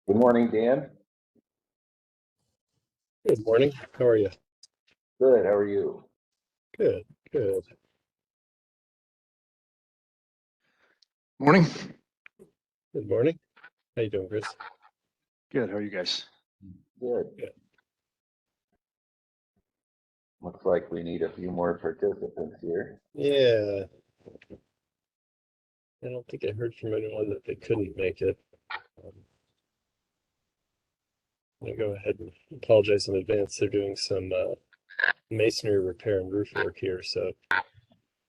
Good morning, Dan. Good morning. How are you? Good. How are you? Good, good. Morning. Good morning. How you doing, Chris? Good. How are you guys? Good. Good. Looks like we need a few more participants here. Yeah. I don't think I heard from anyone that they couldn't make it. I'm gonna go ahead and apologize in advance. They're doing some masonry repair and roof work here, so if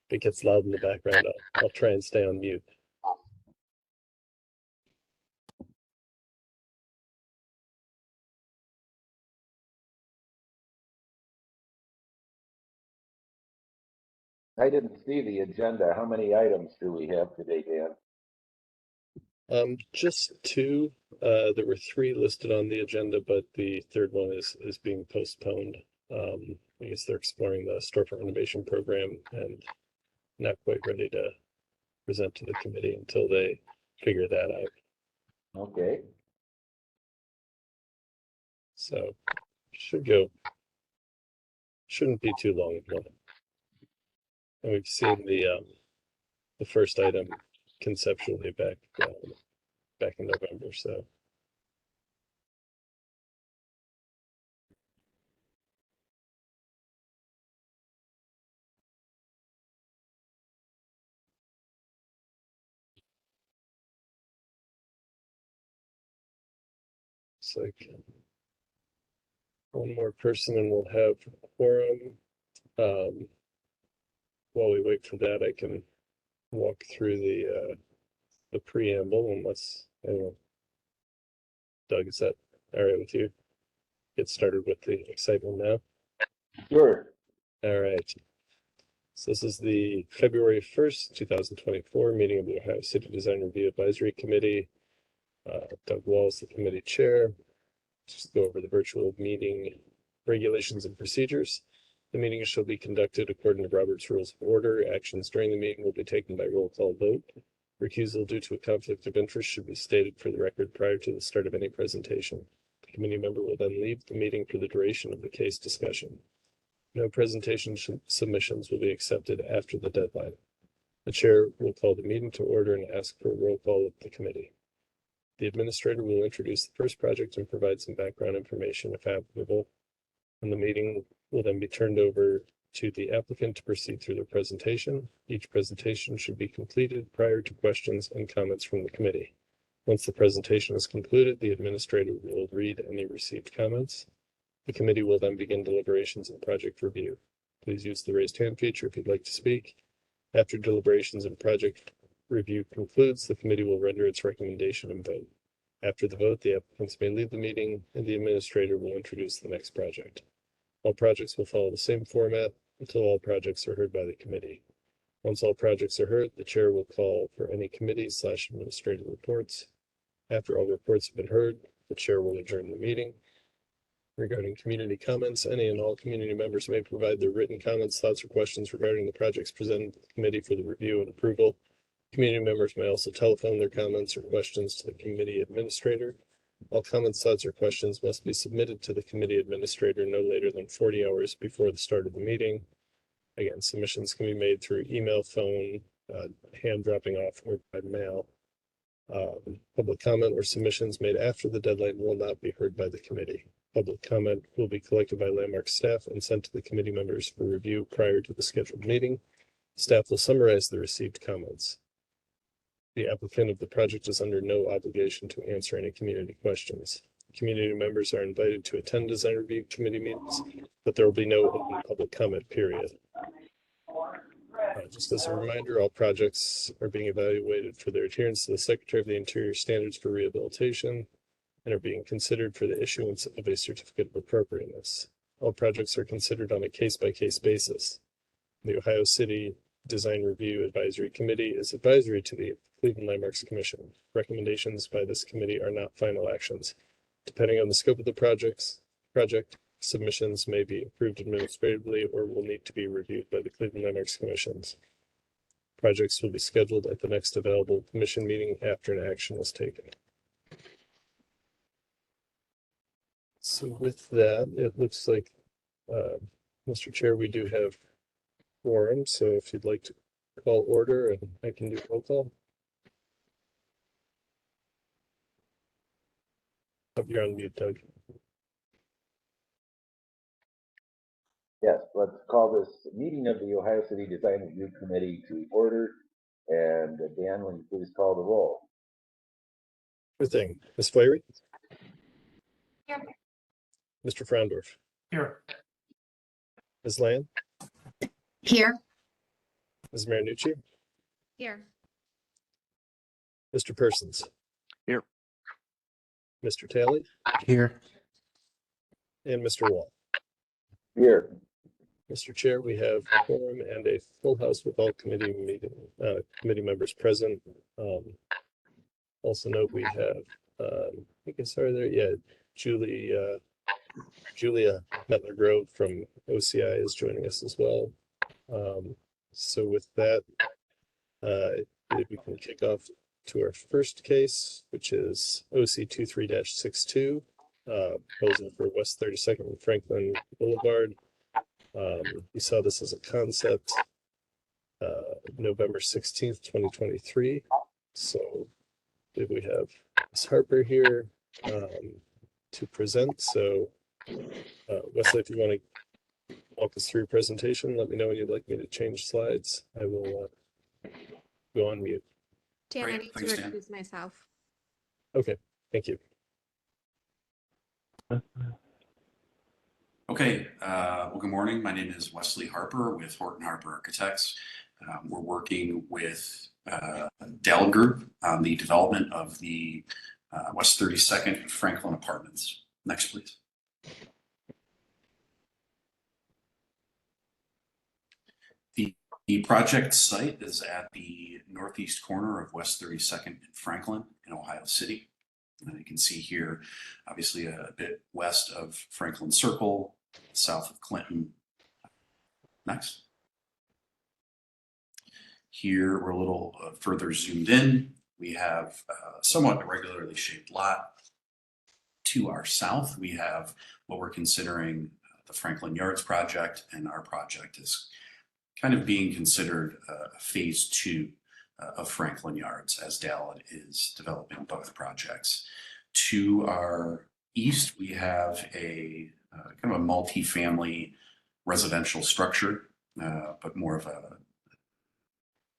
it gets loud in the background, I'll try and stay on mute. I didn't see the agenda. How many items do we have today, Dan? Just two. There were three listed on the agenda, but the third one is being postponed. I guess they're exploring the storefront renovation program and not quite ready to present to the committee until they figure that out. Okay. So shouldn't be too long. And we've seen the first item conceptually back in November. So it's like one more person and we'll have quorum. While we wait for that, I can walk through the preamble unless Doug, is that all right with you? Get started with the excitement now. Sure. All right. So this is the February 1st, 2024 meeting of the Ohio City Design Review Advisory Committee. Doug Wall is the committee chair. Just go over the virtual meeting regulations and procedures. The meeting shall be conducted according to Robert's Rules of Order. Actions during the meeting will be taken by roll call vote. Recusal due to a conflict of interest should be stated for the record prior to the start of any presentation. The committee member will then leave the meeting for the duration of the case discussion. No presentation submissions will be accepted after the deadline. The chair will call the meeting to order and ask for a roll call of the committee. The administrator will introduce the first project and provide some background information if applicable, and the meeting will then be turned over to the applicant to proceed through their presentation. Each presentation should be completed prior to questions and comments from the committee. Once the presentation is concluded, the administrator will read any received comments. The committee will then begin deliberations and project review. Please use the raised hand feature if you'd like to speak. After deliberations and project review concludes, the committee will render its recommendation and vote. After the vote, the applicants may leave the meeting and the administrator will introduce the next project. All projects will follow the same format until all projects are heard by the committee. Once all projects are heard, the chair will call for any committee/administrative reports. After all reports have been heard, the chair will adjourn the meeting. Regarding community comments, any and all community members may provide their written comments, thoughts, or questions regarding the projects presented to the committee for the review and approval. Community members may also telephone their comments or questions to the committee administrator. All comments, thoughts, or questions must be submitted to the committee administrator no later than 40 hours before the start of the meeting. Again, submissions can be made through email, phone, hand dropping off, or by mail. Public comment or submissions made after the deadline will not be heard by the committee. Public comment will be collected by Landmark staff and sent to the committee members for review prior to the scheduled meeting. Staff will summarize the received comments. The applicant of the project is under no obligation to answer any community questions. Community members are invited to attend design review committee meetings, but there will be no open public comment period. Just as a reminder, all projects are being evaluated for their adherence to the Secretary of the Interior standards for rehabilitation and are being considered for the issuance of a certificate of appropriateness. All projects are considered on a case-by-case basis. The Ohio City Design Review Advisory Committee is advisory to the Cleveland Landmarks Commission. Recommendations by this committee are not final actions. Depending on the scope of the project, submissions may be approved administratively or will need to be reviewed by the Cleveland Landmarks Commissions. Projects will be scheduled at the next available commission meeting after an action is taken. So with that, it looks like, Mr. Chair, we do have quorum, so if you'd like to call order, and I can do roll call. Oh, you're on mute, Doug. Yes, let's call this meeting of the Ohio City Design Review Committee to order. And Dan, will you please call the roll? Sure thing. Ms. Flaherty? Here. Mr. Frondorf? Here. Ms. Land? Here. Ms. Marinucci? Here. Mr. Persons? Here. Mr. Talley? Here. And Mr. Wall? Here. Mr. Chair, we have a quorum and a full house with all committee members present. Also note we have, I guess, are there? Yeah, Julia Metler-Grove from OCI is joining us as well. So with that, if we can kick off to our first case, which is OC 23-62, proposal for West 32nd and Franklin Boulevard. You saw this as a concept November 16th, 2023. So did we have Ms. Harper here to present? So Wesley, if you want to walk us through your presentation, let me know when you'd like me to change slides. I will go on mute. Dan, I Great. need to Thanks, Dan. recuse myself. Okay, thank you. Okay, well, good morning. My name is Wesley Harper with Horton Harper Architects. We're working with Dell Group on the development of the West 32nd and Franklin Apartments. Next, please. The project site is at the northeast corner of West 32nd and Franklin in Ohio City. And you can see here, obviously a bit west of Franklin Circle, south of Clinton. Next. Here we're a little further zoomed in. We have a somewhat irregularly shaped lot. To our south, we have what we're considering the Franklin Yards project, and our project is kind of being considered phase 2 of Franklin Yards, as Dell is developing both projects. To our east, we have a kind of a multi-family residential structure, but more of a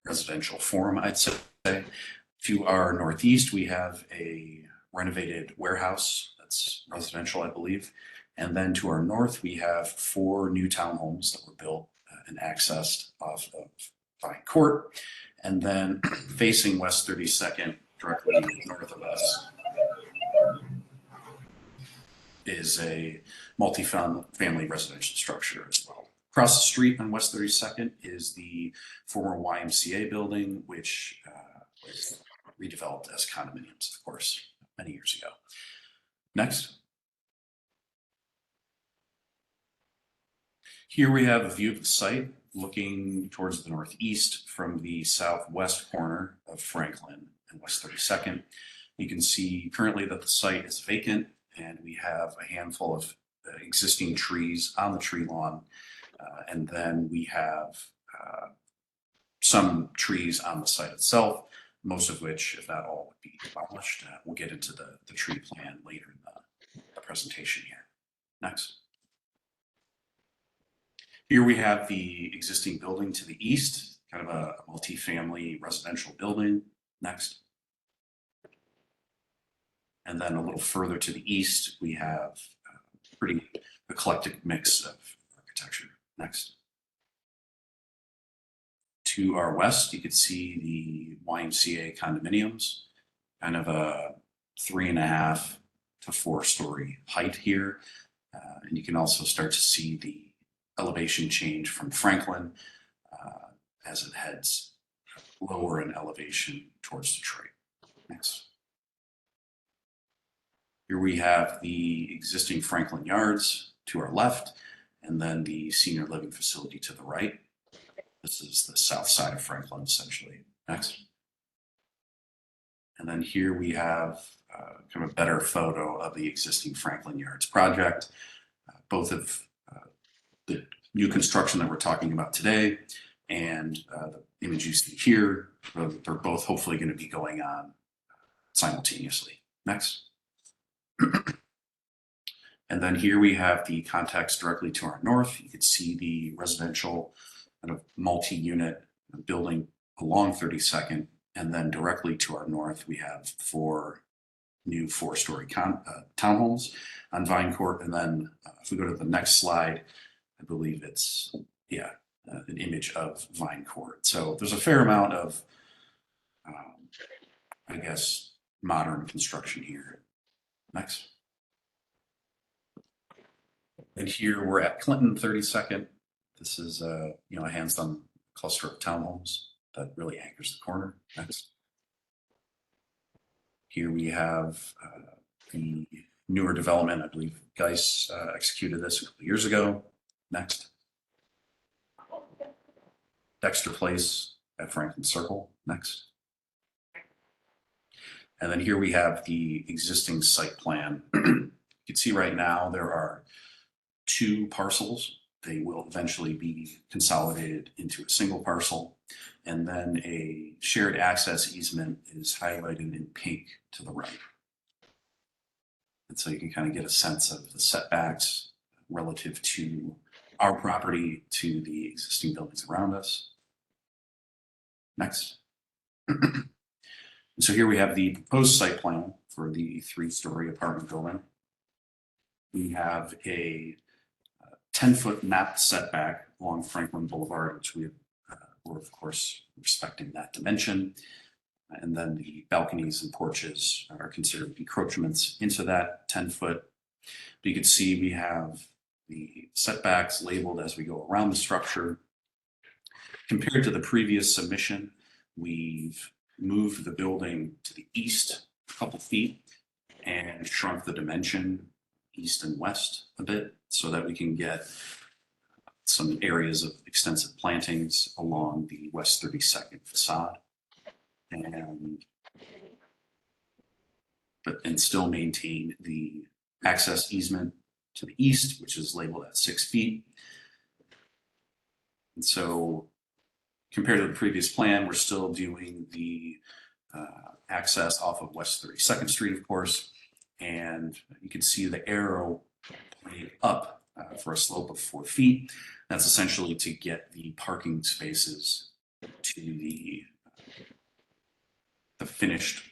residential form, I'd say. To our northeast, we have a renovated warehouse that's residential, I believe. And then to our north, we have 4 new townhomes that were built and accessed off of Vine Court. And then facing West 32nd, directly north of us, is a multi-family residential structure as well. Across the street on West 32nd is the former YMCA building, which was redeveloped as condominiums, of course, many years ago. Next. Here we have a view of the site looking towards the northeast from the southwest corner of Franklin and West 32nd. You can see currently that the site is vacant, and we have a handful of existing trees on the tree lawn. And then we have some trees on the site itself, most of which, if not all, would be demolished. We'll get into the tree plan later in the presentation here. Next. Here we have the existing building to the east, kind of a multi-family residential building. Next. And then a little further to the east, we have a pretty eclectic mix of architecture. Next. To our west, you could see the YMCA condominiums, kind of a 3.5 to 4 story height here. And you can also start to see the elevation change from Franklin as it heads lower in elevation towards Detroit. Next. Here we have the existing Franklin Yards to our left, and then the senior living facility to the right. This is the south side of Franklin, essentially. Next. And then here we have kind of a better photo of the existing Franklin Yards project. Both of the new construction that we're talking about today and the image you see here, they're both hopefully going to be going on simultaneously. Next. And then here we have the context directly to our north. You can see the residential kind of multi-unit building along 32nd. And then directly to our north, we have 4 new 4-story townhomes on Vine Court. And then if we go to the next slide, I believe it's, an image of Vine Court. So there's a fair amount of, I guess, modern construction here. Next. And here we're at Clinton 32nd. This is a hands-on cluster of townhomes that really anchors the corner. Next. Here we have the newer development. I believe Geis executed this a couple years ago. Next. Dexter Place at Franklin Circle. Next. And then here we have the existing site plan. You can see right now there are 2 parcels. They will eventually be consolidated into a single parcel. And then a shared access easement is highlighted in pink to the right. And so you can kind of get a sense of the setbacks relative to our property to the existing buildings around us. Next. So here we have the proposed site plan for the 3-story apartment building. We have a 10-foot mapped setback along Franklin Boulevard, which we're of course respecting that dimension. And then the balconies and porches are considered encroachments into that 10-foot. But you can see we have the setbacks labeled as we go around the structure. Compared to the previous submission, we've moved the building to the east a couple feet and shrunk the dimension east and west a bit so that we can get some areas of extensive plantings along the West 32nd facade and still maintain the access easement to the east, which is labeled at 6 feet. And so compared to the previous plan, we're still doing the access off of West 32nd Street, of course. And you can see the arrow pointing up for a slope of 4 feet. That's essentially to get the parking spaces to the finished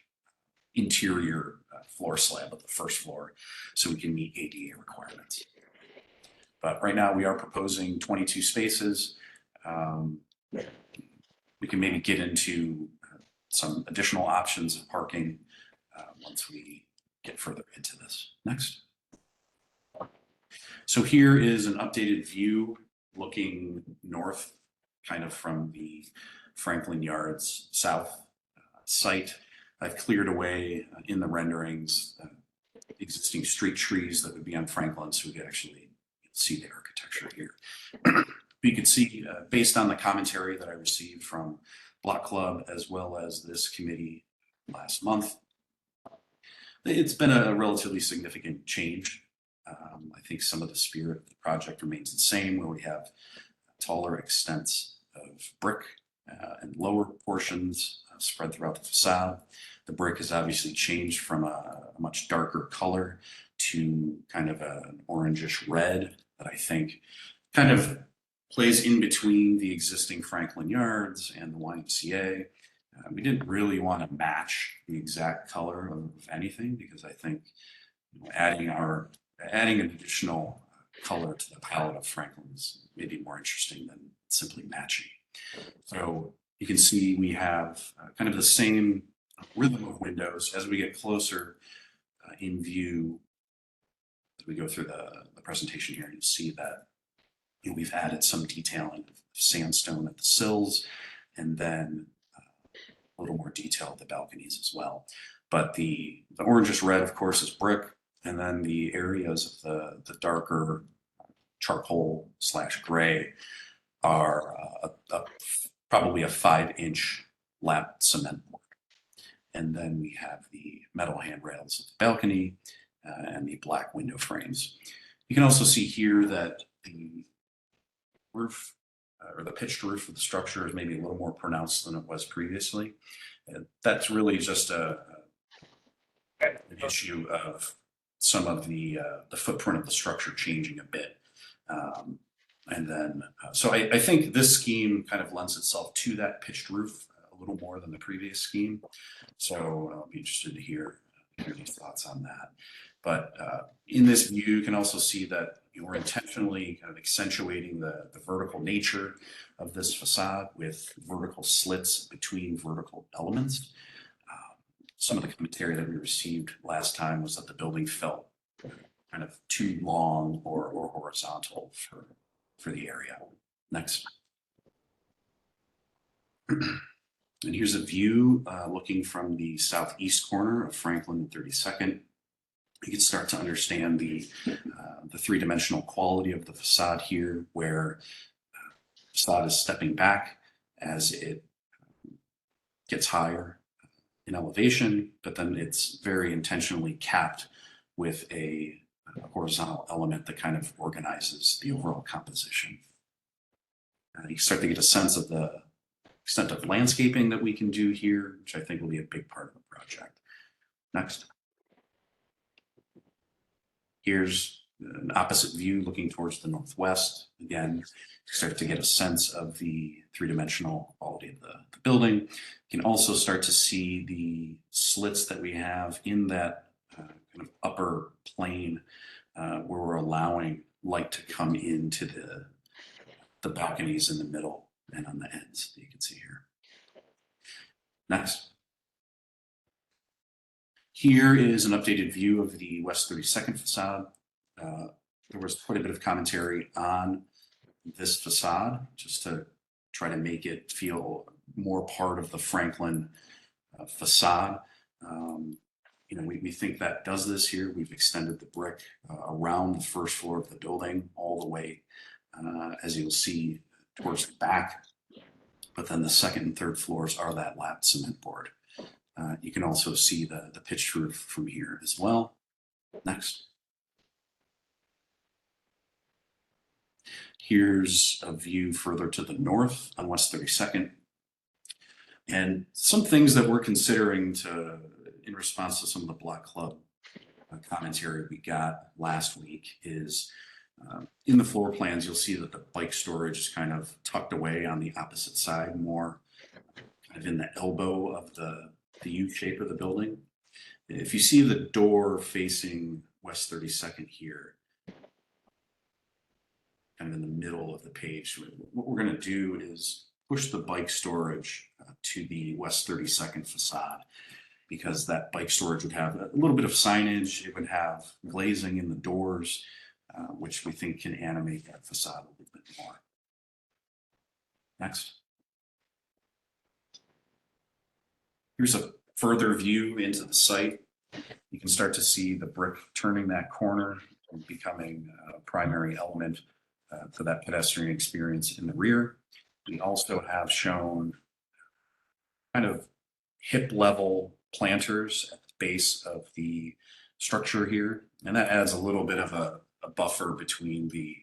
interior floor slab of the first floor so we can meet ADA requirements. But right now we are proposing 22 spaces. We can maybe get into some additional options of parking once we get further into this. Next. So here is an updated view looking north, kind of from the Franklin Yards south site. I've cleared away in the renderings existing street trees that would be on Franklin, so we could actually see the architecture here. You can see, based on the commentary that I received from Block Club as well as this committee last month, it's been a relatively significant change. I think some of the spirit of the project remains the same, where we have taller extents of brick and lower portions spread throughout the facade. The brick has obviously changed from a much darker color to kind of an orangish red that I think kind of plays in between the existing Franklin Yards and the YMCA. We didn't really want to match the exact color of anything because I think adding an additional color to the palette of Franklin is maybe more interesting than simply matching. So you can see we have kind of the same rhythm of windows as we get closer in view. As we go through the presentation here, you'll see that we've added some detailing of sandstone at the sills and then a little more detail at the balconies as well. But the orangish red, of course, is brick. And then the areas of the darker charcoal / gray are probably a 5-inch lap cement board. And then we have the metal handrails at the balcony and the black window frames. You can also see here that the roof or the pitched roof of the structure is maybe a little more pronounced than it was previously. That's really just an issue of some of the footprint of the structure changing a bit. And then, so I think this scheme kind of lends itself to that pitched roof a little more than the previous scheme. So I'll be interested to hear your thoughts on that. But in this view, you can also see that we're intentionally kind of accentuating the vertical nature of this facade with vertical slits between vertical elements. Some of the commentary that we received last time was that the building felt kind of too long or horizontal for the area. Next. And here's a view looking from the southeast corner of Franklin and 32nd. You can start to understand the three-dimensional quality of the facade here, where the facade is stepping back as it gets higher in elevation, but then it's very intentionally capped with a horizontal element that kind of organizes the overall composition. You start to get a sense of the extent of landscaping that we can do here, which I think will be a big part of the project. Next. Here's an opposite view looking towards the northwest. Again, you start to get a sense of the three-dimensional quality of the building. You can also start to see the slits that we have in that kind of upper plane where we're allowing light to come into the balconies in the middle and on the ends that you can see here. Next. Here is an updated view of the West 32nd facade. There was quite a bit of commentary on this facade, just to try to make it feel more part of the Franklin facade. You know, we think that does this here. We've extended the brick around the first floor of the building all the way, as you'll see, towards the back. But then the second and third floors are that lapped cement board. You can also see the pitched roof from here as well. Next. Here's a view further to the north on West 32nd. And some things that we're considering in response to some of the Block Club commentary we got last week is in the floor plans, you'll see that the bike storage is kind of tucked away on the opposite side, more kind of in the elbow of the U shape of the building. If you see the door facing West 32nd here, kind of in the middle of the page, what we're going to do is push the bike storage to the West 32nd facade, because that bike storage would have a little bit of signage. It would have glazing in the doors, which we think can animate that facade a little bit more. Next. Here's a further view into the site. You can start to see the brick turning that corner and becoming a primary element for that pedestrian experience in the rear. We also have shown kind of hip level planters at the base of the structure here. And that adds a little bit of a buffer between the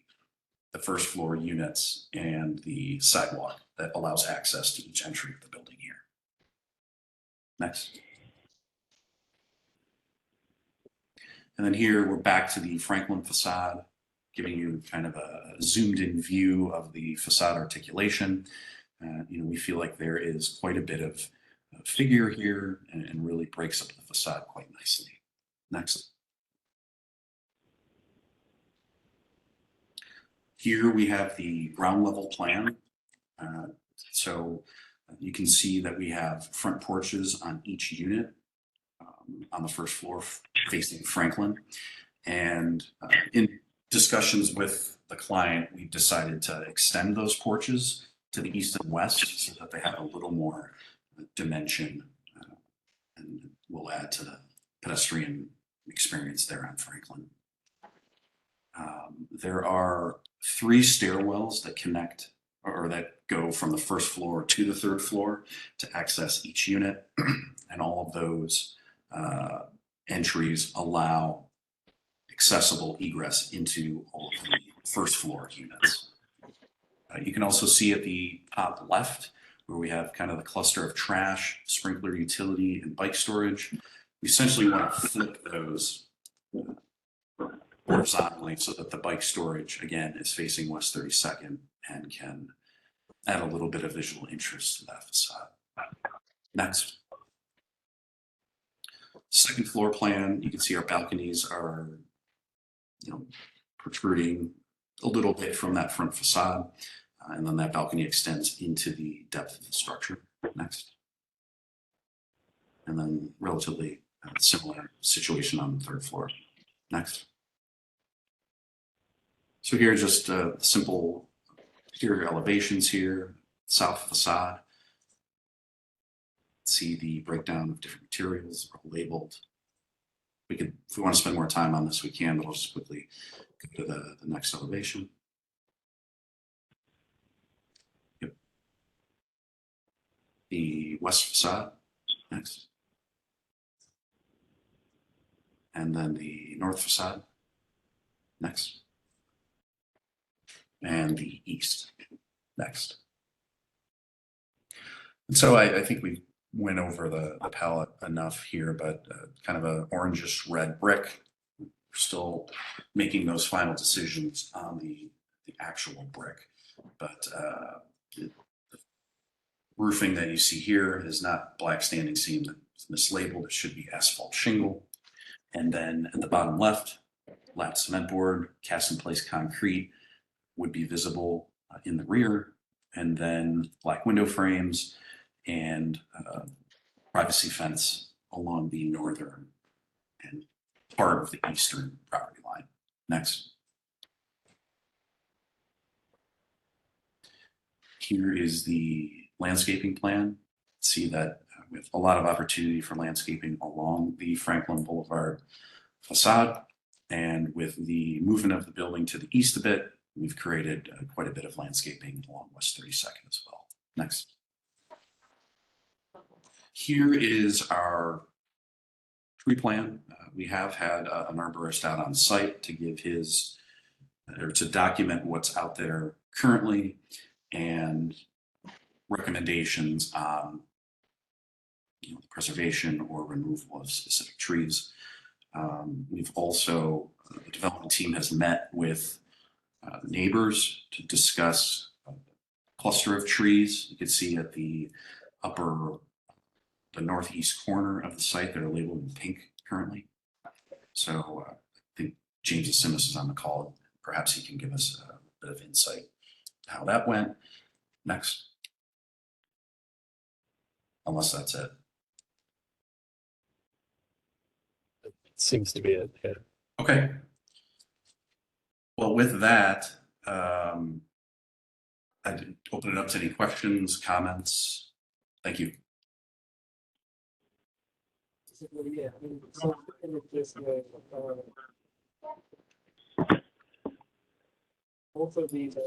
first floor units and the sidewalk that allows access to each entry of the building here. Next. And then here we're back to the Franklin facade, giving you kind of a zoomed in view of the facade articulation. You know, we feel like there is quite a bit of figure here and really breaks up the facade quite nicely. Next. Here we have the ground level plan. So you can see that we have front porches on each unit on the first floor facing Franklin. And in discussions with the client, we decided to extend those porches to the east and west so that they have a little more dimension and will add to the pedestrian experience there on Franklin. There are 3 stairwells that connect or that go from the first floor to the third floor to access each unit. And all of those entries allow accessible egress into all of the first floor units. You can also see at the top left where we have kind of the cluster of trash, sprinkler utility, and bike storage. We essentially want to flip those horizontally so that the bike storage, again, is facing West 32nd and can add a little bit of visual interest to that facade. Next. Second floor plan, you can see our balconies are, protruding a little bit from that front facade. And then that balcony extends into the depth of the structure. Next. And then relatively similar situation on the third floor. Next. So here, just simple exterior elevations here, south facade. See the breakdown of different materials labeled. We could, if we want to spend more time on this, we can, but I'll just quickly go to the next elevation. Yep. The west facade, next. And then the north facade, next. And the east, next. And so I think we went over the palette enough here, but kind of an orangish red brick. We're still making those final decisions on the actual brick, but the roofing that you see here is not black standing seam that's mislabeled. It should be asphalt shingle. And then at the bottom left, lap cement board, cast in place concrete would be visible in the rear, and then black window frames and privacy fence along the northern and part of the eastern property line. Next. Here is the landscaping plan. See that with a lot of opportunity for landscaping along the Franklin Boulevard facade, and with the movement of the building to the east a bit, we've created quite a bit of landscaping along West 32nd as well. Next. Here is our tree plan. We have had an arborist out on site to give his, or to document what's out there currently and recommendations on the preservation or removal of specific trees. We've also, the development team has met with neighbors to discuss a cluster of trees. You can see at the northeast corner of the site that are labeled in pink currently. So I think James Simmons is on the call. Perhaps he can give us a bit of insight to how that went. Next. Unless that's it. Seems to be it. Yeah. Okay. Well, with that, I'd open it up to any questions, comments. Thank you. Both of these are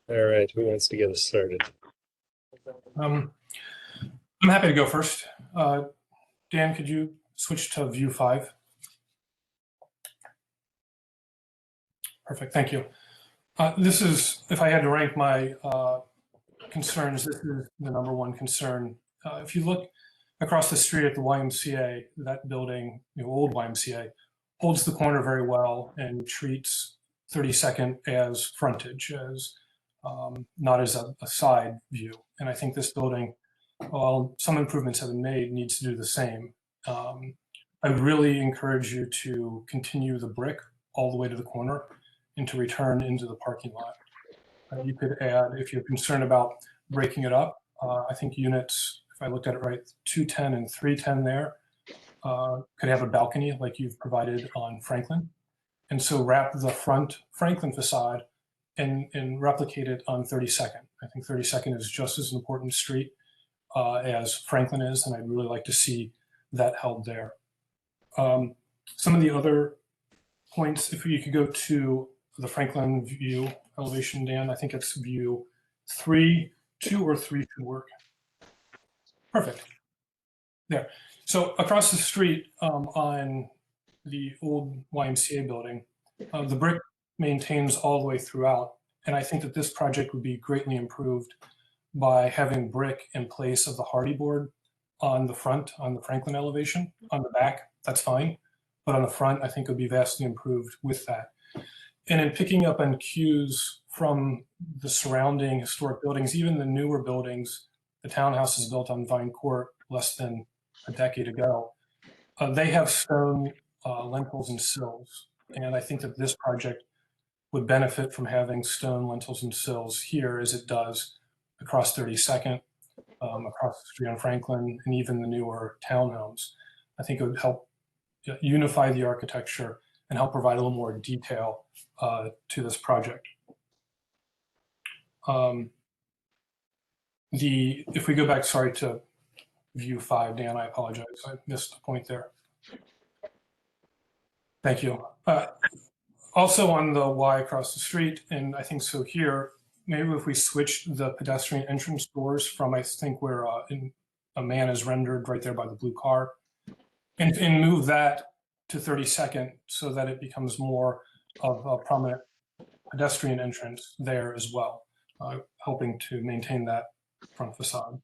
all right, who wants to get us started? I'm happy to go first. Dan, could you switch to view 5? Perfect, thank you. This is, if I had to rank my concerns, this is the #1 concern. If you look across the street at the YMCA, that building, the old YMCA, holds the corner very well and treats 32nd as frontage, as not as a side view. And I think this building, while some improvements have been made, needs to do the same. I really encourage you to continue the brick all the way to the corner and to return into the parking lot. You could add, if you're concerned about breaking it up, I think units, if I looked at it right, 210 and 310 there could have a balcony like you've provided on Franklin. And so wrap the front Franklin facade and replicate it on 32nd. I think 32nd is just as important street as Franklin is, and I'd really like to see that held there. Some of the other points, if you could go to the Franklin view elevation, Dan, I think it's view 3, 2 or 3 should work. Perfect. There. So across the street on the old YMCA building, the brick maintains all the way throughout. And I think that this project would be greatly improved by having brick in place of the hardy board on the front, on the Franklin elevation. On the back, that's fine. But on the front, I think it would be vastly improved with that. And in picking up on cues from the surrounding historic buildings, even the newer buildings, the townhouses built on Vine Court less than a decade ago, they have stone lintels and sills. And I think that this project would benefit from having stone lintels and sills here as it does across 32nd, across the street on Franklin, and even the newer townhomes. I think it would help unify the architecture and help provide a little more detail to this project. If we go back, sorry, to view 5, Dan, I apologize. I missed the point there. Thank you. Also on the Y across the street, and I think so here, maybe if we switch the pedestrian entrance doors from, I think where a man is rendered right there by the blue car, and move that to 32nd so that it becomes more of a prominent pedestrian entrance there as well, helping to maintain that front facade.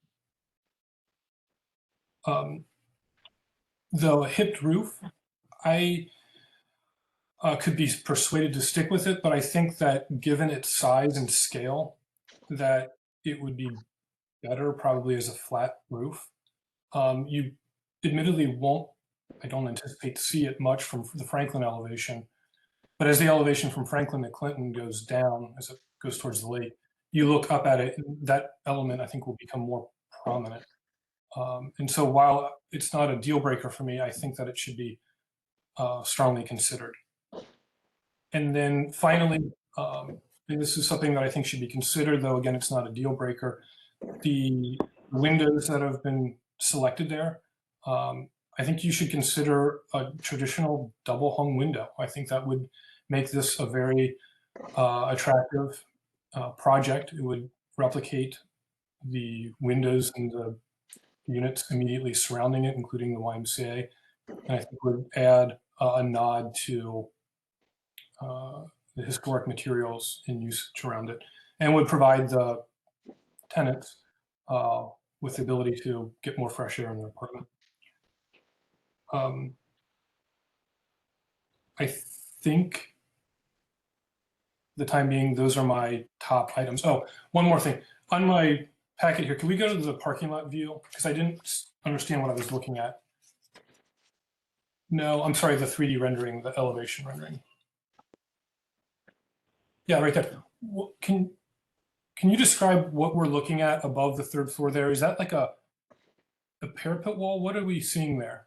The hipped roof, I could be persuaded to stick with it, but I think that given its size and scale, that it would be better probably as a flat roof. You admittedly won't, I don't anticipate to see it much from the Franklin elevation, but as the elevation from Franklin to Clinton goes down, as it goes towards the lake, you look up at it, that element I think will become more prominent. And so while it's not a deal breaker for me, I think that it should be strongly considered. And then finally, and this is something that I think should be considered, though again, it's not a deal breaker, the windows that have been selected there, I think you should consider a traditional double hung window. I think that would make this a very attractive project. It would replicate the windows and the units immediately surrounding it, including the YMCA, and I think would add a nod to the historic materials in usage around it, and would provide the tenants with the ability to get more fresh air in their apartment. I think the time being, those are my top items. Oh, one more thing. On my packet here, can we go to the parking lot view? Because I didn't understand what I was looking at. No, I'm sorry, the 3D rendering, the elevation rendering. Yeah, right there. Can you describe what we're looking at above the 3rd floor there? Is that like a parapet wall? What are we seeing there?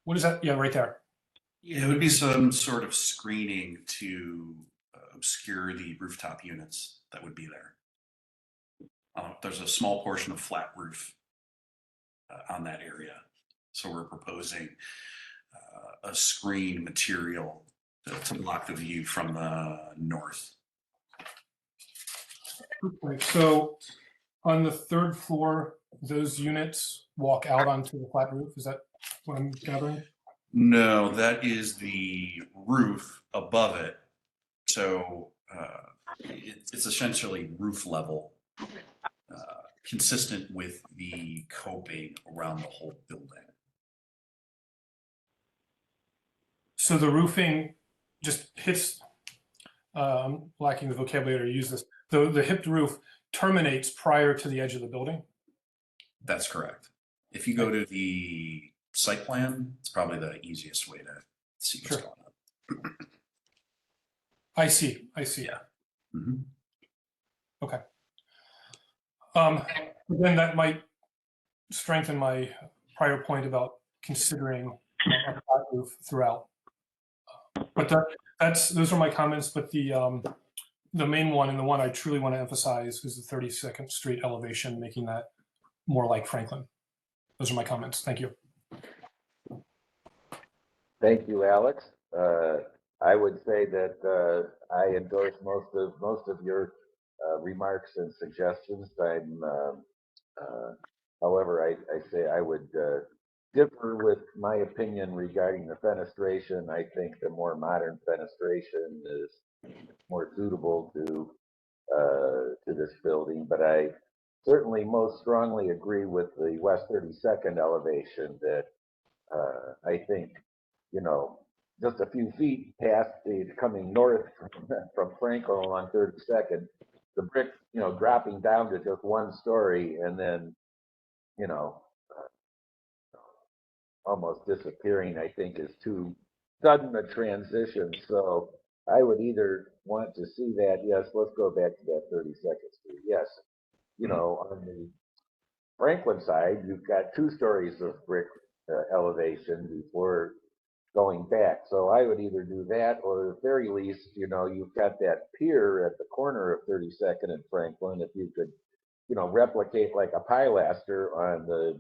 What is that? Yeah, right there. Yeah, it would be some sort of screening to obscure the rooftop units that would be there. There's a small portion of flat roof on that area. So we're proposing a screen material to block the view from the north. Okay, so on the 3rd floor, those units walk out onto the flat roof. Is that what I'm gathering? No, that is the roof above it. So it's essentially roof level, consistent with the coping around the whole building. So the roofing just hits, I'm lacking the vocabulary to use this, the hipped roof terminates prior to the edge of the building? That's correct. If you go to the site plan, it's probably the easiest way to see what's going on. I see. Yeah. Mm-hmm. Okay. Then that might strengthen my prior point about considering a flat roof throughout. But those are my comments. But the main one, and the one I truly want to emphasize, is the 32nd Street elevation, making that more like Franklin. Those are my comments. Thank you. Thank you, Alex. I would say that I endorse most of your remarks and suggestions. However, I say I would differ with my opinion regarding the fenestration. I think the more modern fenestration is more suitable to this building, but I certainly most strongly agree with the West 32nd elevation that I think, you know, just a few feet past the coming north from Franklin along 32nd, the brick, you know, dropping down to just one story and then, you know, almost disappearing, I think is too sudden a transition. So I would either want to see that, yes, let's go back to that 32nd Street. Yes, you know, on the Franklin side, you've got 2 stories of brick elevation before going back. So I would either do that or at the very least, you know, you've got that pier at the corner of 32nd and Franklin. If you could, you know, replicate like a pilaster on the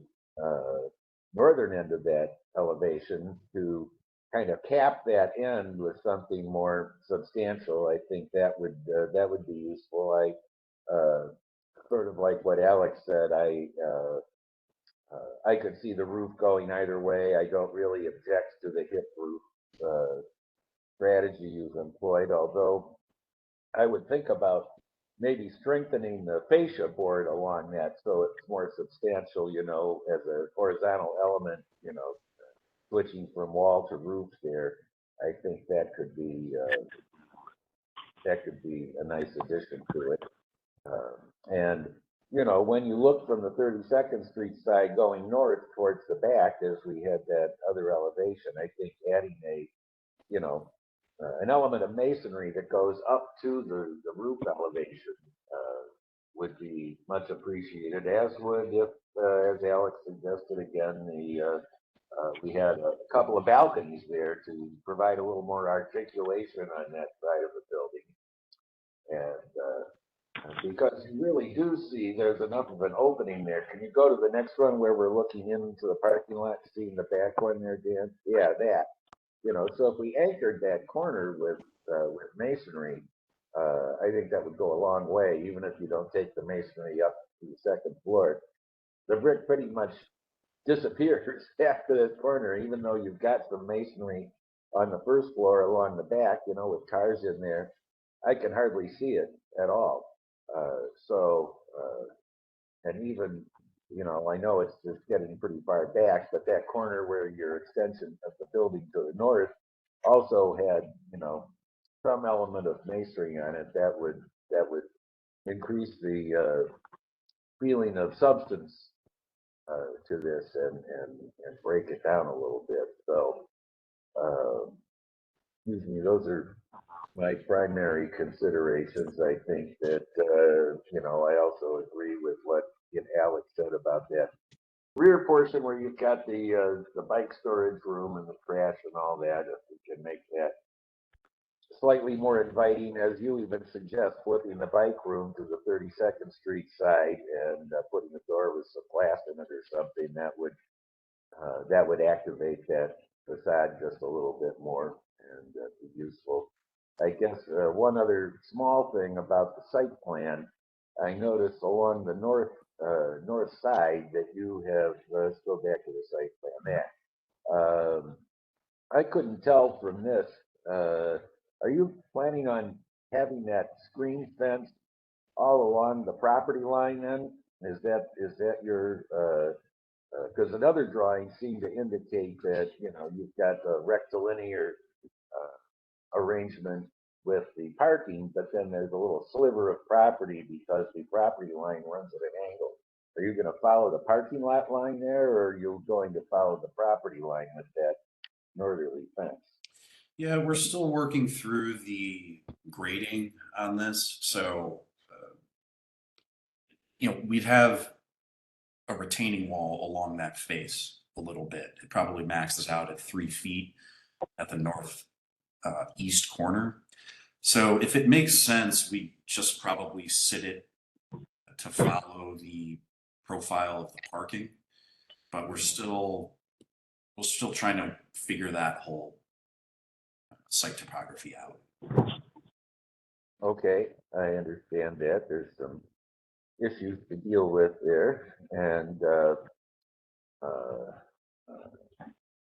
northern end of that elevation to kind of cap that end with something more substantial, I think that would be useful. Sort of like what Alex said, I could see the roof going either way. I don't really object to the hip roof strategy you've employed, although I would think about maybe strengthening the fascia board along that so it's more substantial, you know, as a horizontal element, you know, switching from wall to roof there. I think that could be a nice addition to it. And you know, when you look from the 32nd Street side going north towards the back, as we had that other elevation, I think adding you know, an element of masonry that goes up to the roof elevation would be much appreciated, as would if, as Alex suggested again, we had a couple of balconies there to provide a little more articulation on that side of the building. And because you really do see there's enough of an opening there. Can you go to the next one where we're looking into the parking lot, seeing the back one there, Dan? Yeah, that. You know, so if we anchored that corner with masonry, I think that would go a long way, even if you don't take the masonry up to the second floor. The brick pretty much disappears after that corner, even though you've got some masonry on the first floor along the back, you know, with cars in there. I can hardly see it at all. And even, you know, I know it's just getting pretty far back, but that corner where your extension of the building to the north also had, you know, some element of masonry on it that would increase the feeling of substance to this and break it down a little bit. So, excuse me, those are my primary considerations. I think that you know, I also agree with what Alex said about that rear portion where you've got the bike storage room and the trash and all that. If we can make that slightly more inviting, as you even suggest, flipping the bike room to the 32nd Street side and putting a door with some glass in it or something, that would activate that facade just a little bit more and be useful. I guess one other small thing about the site plan, I noticed along the north side that you have. Let's go back to the site plan. I couldn't tell from this. Are you planning on having that screen fence all along the property line? Then is that your? Because another drawing seemed to indicate that, you know, you've got a rectilinear arrangement with the parking, but then there's a little sliver of property because the property line runs at an angle. Are you going to follow the parking lot line there, or are you going to follow the property line with that northerly fence? Yeah, we're still working through the grading on this. So, you know, we'd have a retaining wall along that face a little bit. It probably maxes out at 3 feet at the north east corner. So if it makes sense, we just probably sit it to follow the profile of the parking, but we're still trying to figure that whole site topography out. Okay, I understand that. There's some issues to deal with there. And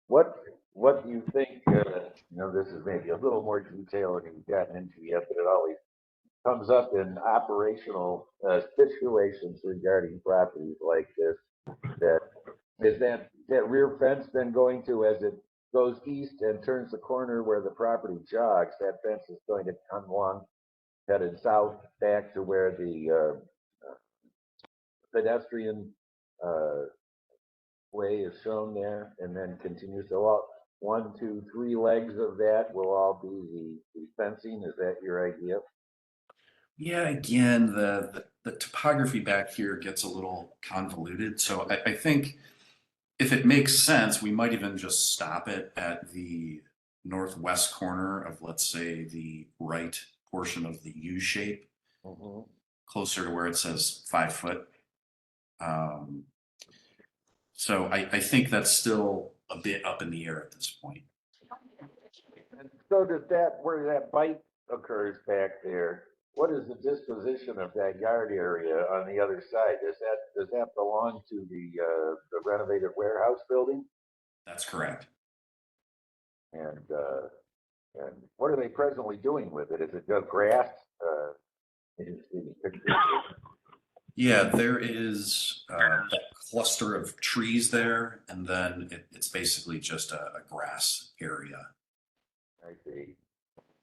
what do you think, this is maybe a little more detail than you've gotten into yet, but it always comes up in operational situations regarding properties like this. That is that rear fence then going to, as it goes east and turns the corner where the property jogs, that fence is going to come along, headed south back to where the pedestrian uh, way is shown there, and then continue. So all 1, 2, 3 legs of that will all be the fencing. Is that your idea? Yeah, again, the topography back here gets a little convoluted. So I think if it makes sense, we might even just stop it at the northwest corner of, let's say, the right portion of the U shape, closer to where it says 5 foot. So I think that's still a bit up in the air at this point. And so does that, where that bite occurs back there, what is the disposition of that yard area on the other side? Does that belong to the renovated warehouse building? That's correct. And what are they presently doing with it? Is it just grass? You can see the picture. Yeah, there is that cluster of trees there, and then it's basically just a grass area. I see.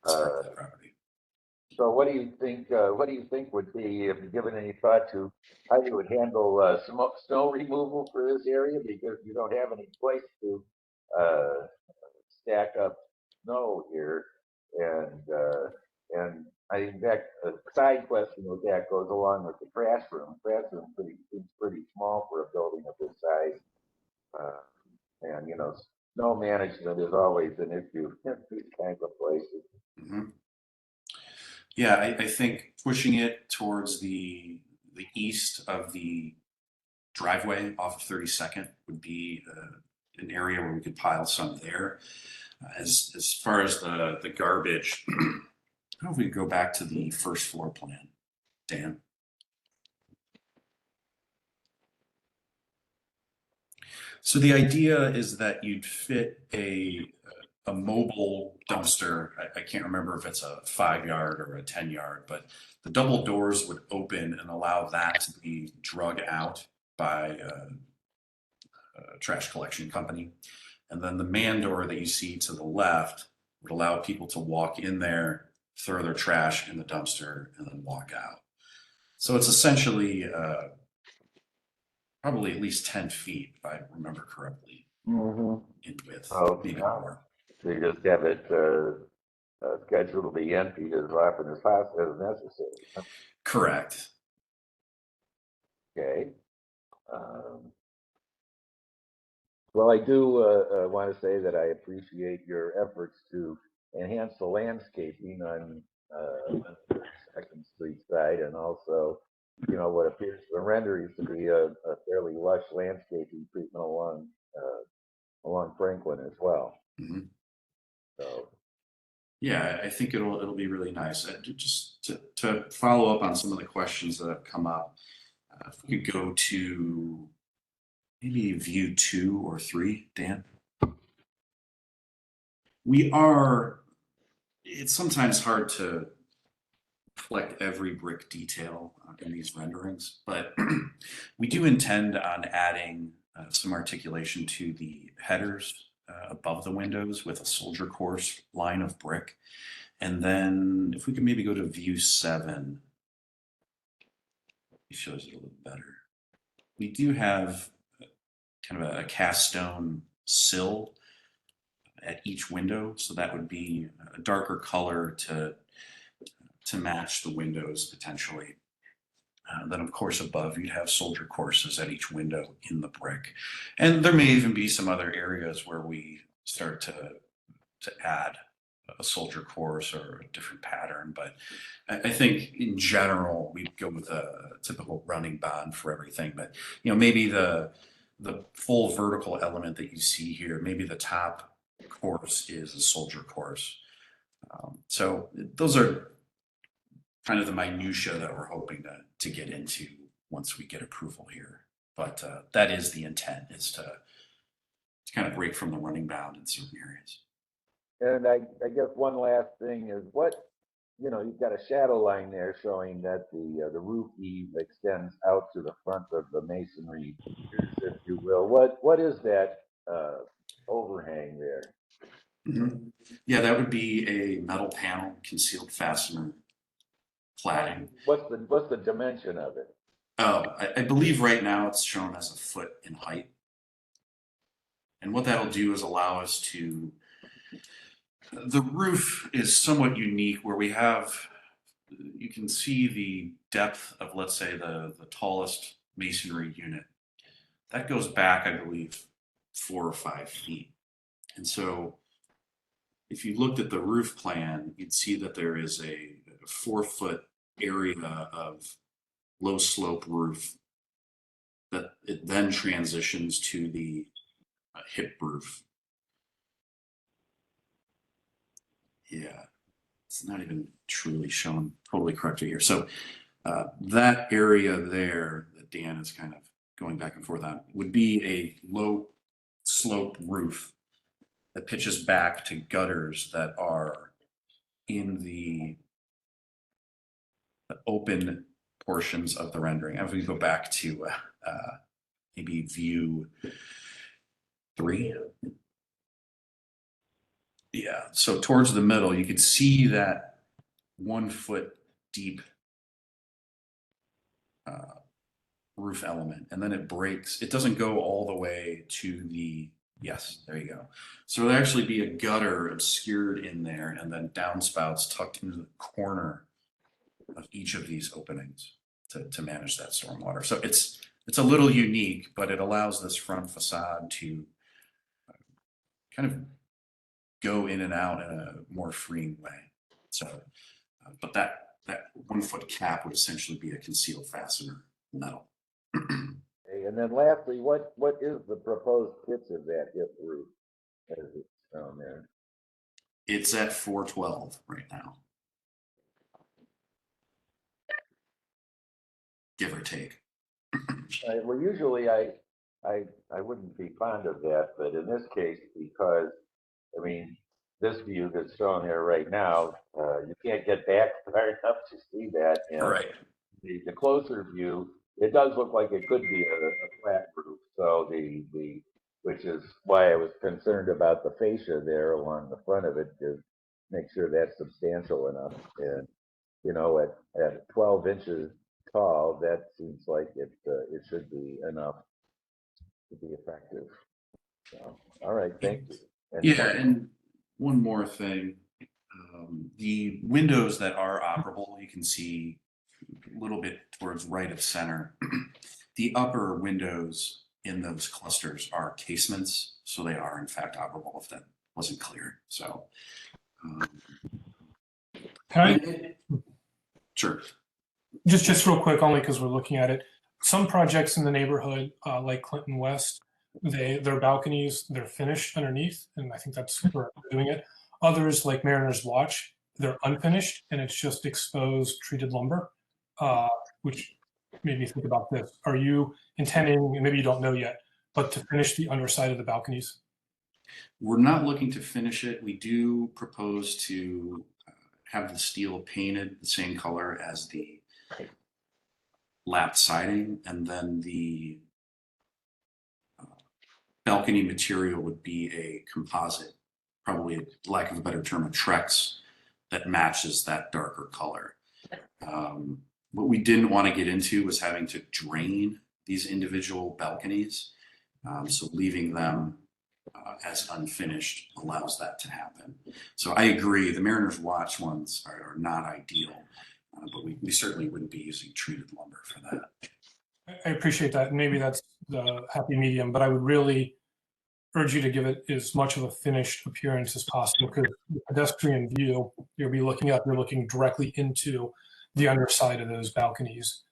As part of the property. So what do you think? What do you think would be, if you've given any thought to how you would handle snow removal for this area, because you don't have any place to stack up snow here, and I think that a side question with that goes along with the trash room. Trash room seems pretty small for a building of this size, and snow management is always an issue in these kinds of places. Mm-hmm. Yeah, I think pushing it towards the east of the driveway off of 32nd would be an area where we could pile some there. As far as the garbage, I don't know if we could go back to the first floor plan, Dan. So the idea is that you'd fit a mobile dumpster. I can't remember if it's a 5-yard or a 10-yard, but the double doors would open and allow that to be drug out by a trash collection company. And then the man door that you see to the left would allow people to walk in there, throw their trash in the dumpster, and then walk out. So it's essentially probably at least 10 feet, if I remember correctly, in width, maybe more. So you just have it scheduled to be emptied as often as possible as necessary. Correct. Okay. Well, I do want to say that I appreciate your efforts to enhance the landscaping on the 2nd Street side, and also, what appears to the renderings to be a fairly lush landscaping treatment along Franklin as well. Mm-hmm. So. Yeah, I think it'll be really nice. Just to follow up on some of the questions that have come up, if we could go to maybe view 2 or 3, Dan. It's sometimes hard to reflect every brick detail in these renderings, but we do intend on adding some articulation to the headers above the windows with a soldier course line of brick. And then if we could maybe go to view 7, it shows it a little better. We do have kind of a cast stone sill at each window, so that would be a darker color to match the windows potentially. Then of course above you'd have soldier courses at each window in the brick, and there may even be some other areas where we start to add a soldier course or a different pattern. But I think in general we'd go with a typical running bond for everything. But maybe the full vertical element that you see here, maybe the top course is a soldier course. So those are kind of the minutia that we're hoping to get into once we get approval here. But that is the intent, is to kind of break from the running bound in certain areas. And I guess one last thing is you've got a shadow line there showing that the roof eave extends out to the front of the masonry, if you will. What is that overhang there? Mhm. Yeah, that would be a metal panel, concealed fastener cladding. What's the dimension of it? Oh, I believe right now it's shown as a foot in height. And what that'll do is allow us to, the roof is somewhat unique where we have, you can see the depth of, let's say, the tallest masonry unit. That goes back, I believe, 4 or 5 feet. And so if you looked at the roof plan, you'd see that there is a 4-foot area of low slope roof that it then transitions to the hip roof. Yeah, it's not even truly shown totally correctly here. So that area there that Dan is kind of going back and forth on would be a low slope roof that pitches back to gutters that are in the open portions of the rendering. If we go back to maybe view 3. Yeah, so towards the middle, you can see that 1 foot deep roof element, and then it breaks. It doesn't go all the way to the, yes, there you go. So it'll actually be a gutter obscured in there, and then downspouts tucked into the corner of each of these openings to manage that stormwater. So it's a little unique, but it allows this front facade to kind of go in and out in a more freeing way. So, but that 1 foot cap would essentially be a concealed fastener metal. Okay, and then lastly, what is the proposed pitch of that hip roof as it's shown there? It's at 412 right now, give or take. Well, usually I wouldn't be fond of that, but in this case, because I mean, this view that's shown there right now, you can't get back far enough to see that. And All right. the closer view, it does look like it could be a flat roof. So which is why I was concerned about the fascia there along the front of it to make sure that's substantial enough. And at 12 inches tall, that seems like it should be enough to be effective. So, all right, thank you. Yeah, and one more thing. The windows that are operable, you can see a little bit towards right of center. The upper windows in those clusters are casements, so they are in fact operable, if that wasn't clear. So, sure. Just real quick, only because we're looking at it. Some projects in the neighborhood, like Clinton West, their balconies, they're finished underneath, and I think that's where they're doing it. Others, like Mariner's Watch, they're unfinished, and it's just exposed treated lumber, which made me think about this. Are you intending, and maybe you don't know yet, but to finish the underside of the balconies? We're not looking to finish it. We do propose to have the steel painted the same color as the lap siding, and then the balcony material would be a composite, probably, lack of a better term, a Trex that matches that darker color. What we didn't want to get into was having to drain these individual balconies. So leaving them as unfinished allows that to happen. So I agree, the Mariner's Watch ones are not ideal, but we certainly wouldn't be using treated lumber for that. I appreciate that. Maybe that's the happy medium, but I would really urge you to give it as much of a finished appearance as possible, because the pedestrian view, you'll be looking up, you're looking directly into the underside of those balconies.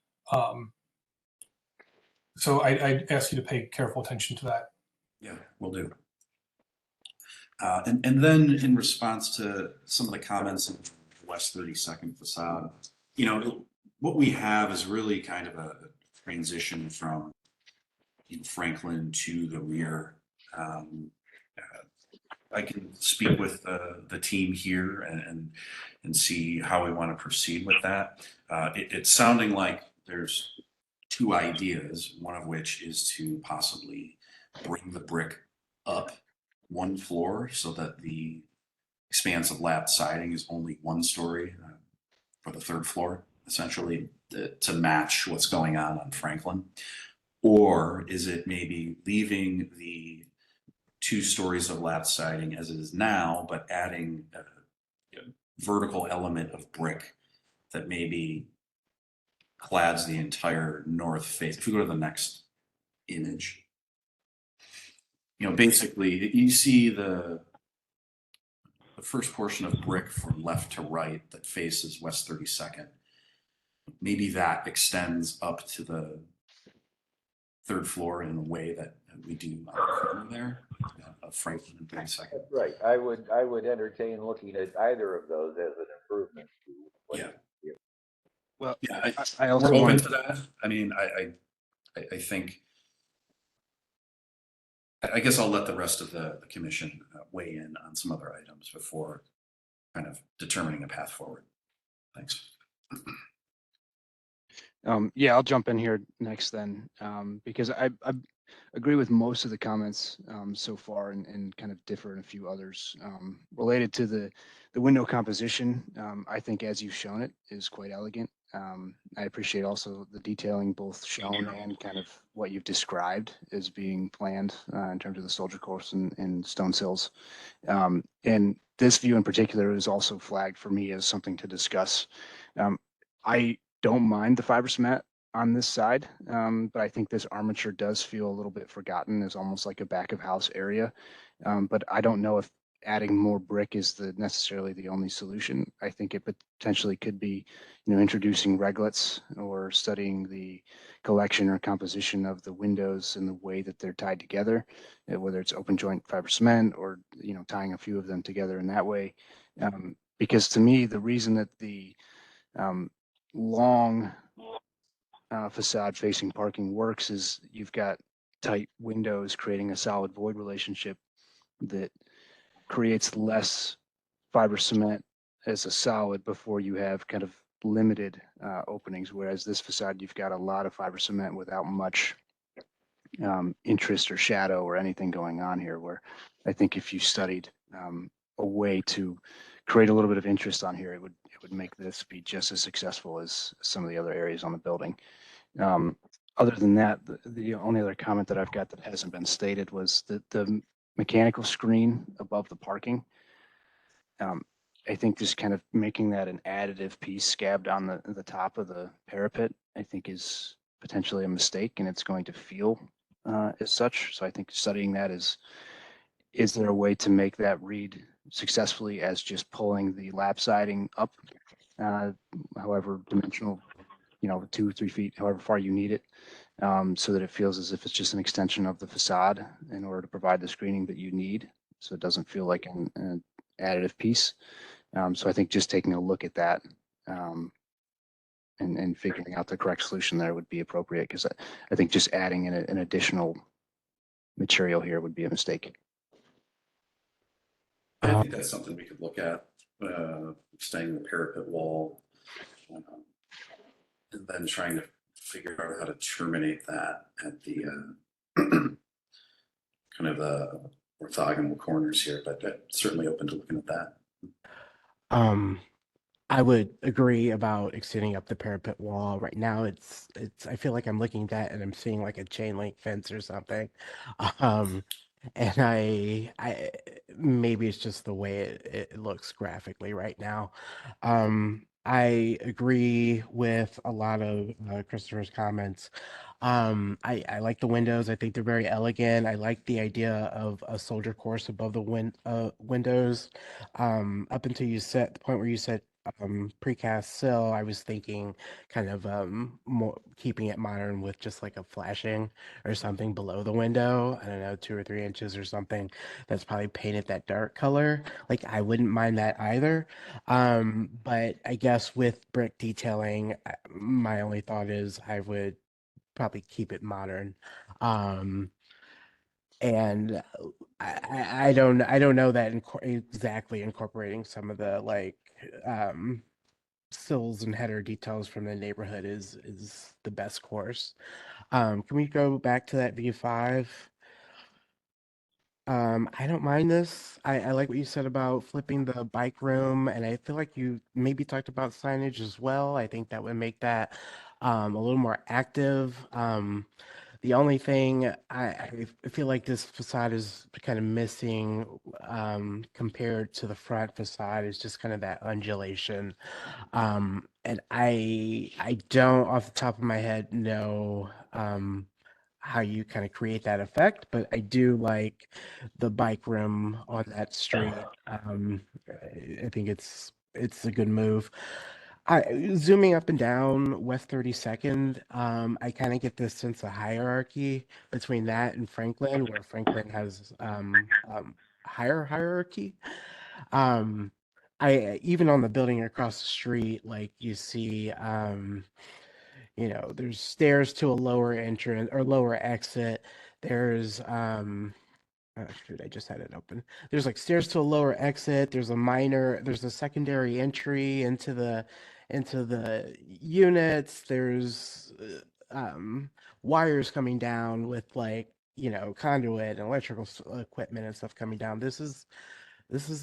So I ask you to pay careful attention to that. Yeah, we'll do. And then in response to some of the comments in the West 32nd facade, you know, what we have is really kind of a transition from Franklin to the rear. I can speak with the team here and see how we want to proceed with that. It's sounding like there's two ideas, one of which is to possibly bring the brick up one floor so that the expanse of lap siding is only one story for the third floor, essentially, to match what's going on Franklin. Or is it maybe leaving the 2 stories of lap siding as it is now, but adding a vertical element of brick that maybe clads the entire north face? If we go to the next image, basically you see the first portion of brick from left to right that faces West 32nd. Maybe that extends up to the third floor in a way that we do on the corner there of Franklin and 32nd. Right, I would entertain looking at either of those as an improvement to what. Yeah. Well, Yeah, I we're also open want to that. I mean, I think, I guess I'll let the rest of the commission weigh in on some other items before kind of determining a path forward. Thanks. yeah, I'll jump in here next then, because I agree with most of the comments so far and kind of differ in a few others. Related to the window composition, I think as you've shown it is quite elegant. I appreciate also the detailing both shown and kind of what you've described as being planned in terms of the soldier course and stone sills. And this view in particular is also flagged for me as something to discuss. I don't mind the fiber cement on this side, but I think this armature does feel a little bit forgotten as almost like a back of house area. But I don't know if adding more brick is necessarily the only solution. I think it potentially could be, introducing reglets or studying the collection or composition of the windows and the way that they're tied together, whether it's open joint fiber cement or, tying a few of them together in that way. Because to me, the reason that the long facade facing parking works is you've got tight windows creating a solid void relationship that creates less fiber cement as a solid before you have kind of limited openings, whereas this facade you've got a lot of fiber cement without much interest or shadow or anything going on here, where I think if you studied a way to create a little bit of interest on here, it would make this be just as successful as some of the other areas on the building. Other than that, the only other comment that I've got that hasn't been stated was that the mechanical screen above the parking. I think just kind of making that an additive piece scabbed on the top of the parapet, I think is potentially a mistake, and it's going to feel as such. So I think studying that is there a way to make that read successfully as just pulling the lap siding up, however dimensional, 2 or 3 feet, however far you need it, so that it feels as if it's just an extension of the facade in order to provide the screening that you need. So it doesn't feel like an additive piece. So I think just taking a look at that and figuring out the correct solution there would be appropriate, because I think just adding an additional material here would be a mistake. I think that's something we could look at, staying the parapet wall, and then trying to figure out how to terminate that at the kind of the orthogonal corners here, but certainly open to looking at that. I would agree about extending up the parapet wall. Right now, it's I feel like I'm looking at that and I'm seeing like a chain link fence or something. And I maybe it's just the way it looks graphically right now. I agree with a lot of Christopher's comments. I like the windows. I think they're very elegant. I like the idea of a soldier course above the windows. Up until you said the point where you said precast sill, I was thinking kind of more keeping it modern with just like a flashing or something below the window. I don't know, 2 or 3 inches or something that's probably painted that dark color. Like I wouldn't mind that either. But I guess with brick detailing, my only thought is I would probably keep it modern. And I don't know that exactly incorporating some of the like sills and header details from the neighborhood is the best course. Can we go back to that V5? I don't mind this. I like what you said about flipping the bike room, and I feel like you maybe talked about signage as well. I think that would make that a little more active. The only thing I feel like this facade is kind of missing compared to the front facade is just kind of that undulation. And I don't off the top of my head know how you kind of create that effect, but I do like the bike rim on that street. I think it's a good move. Zooming up and down West 32nd, I kind of get this sense of hierarchy between that and Franklin, where Franklin has higher hierarchy. Um, I even on the building across the street, like you see, there's stairs to a lower entrance or lower exit. There's oh shoot, I just had it open. There's like stairs to a lower exit. There's a secondary entry into the units. There's wires coming down with like, conduit and electrical equipment and stuff coming down. This is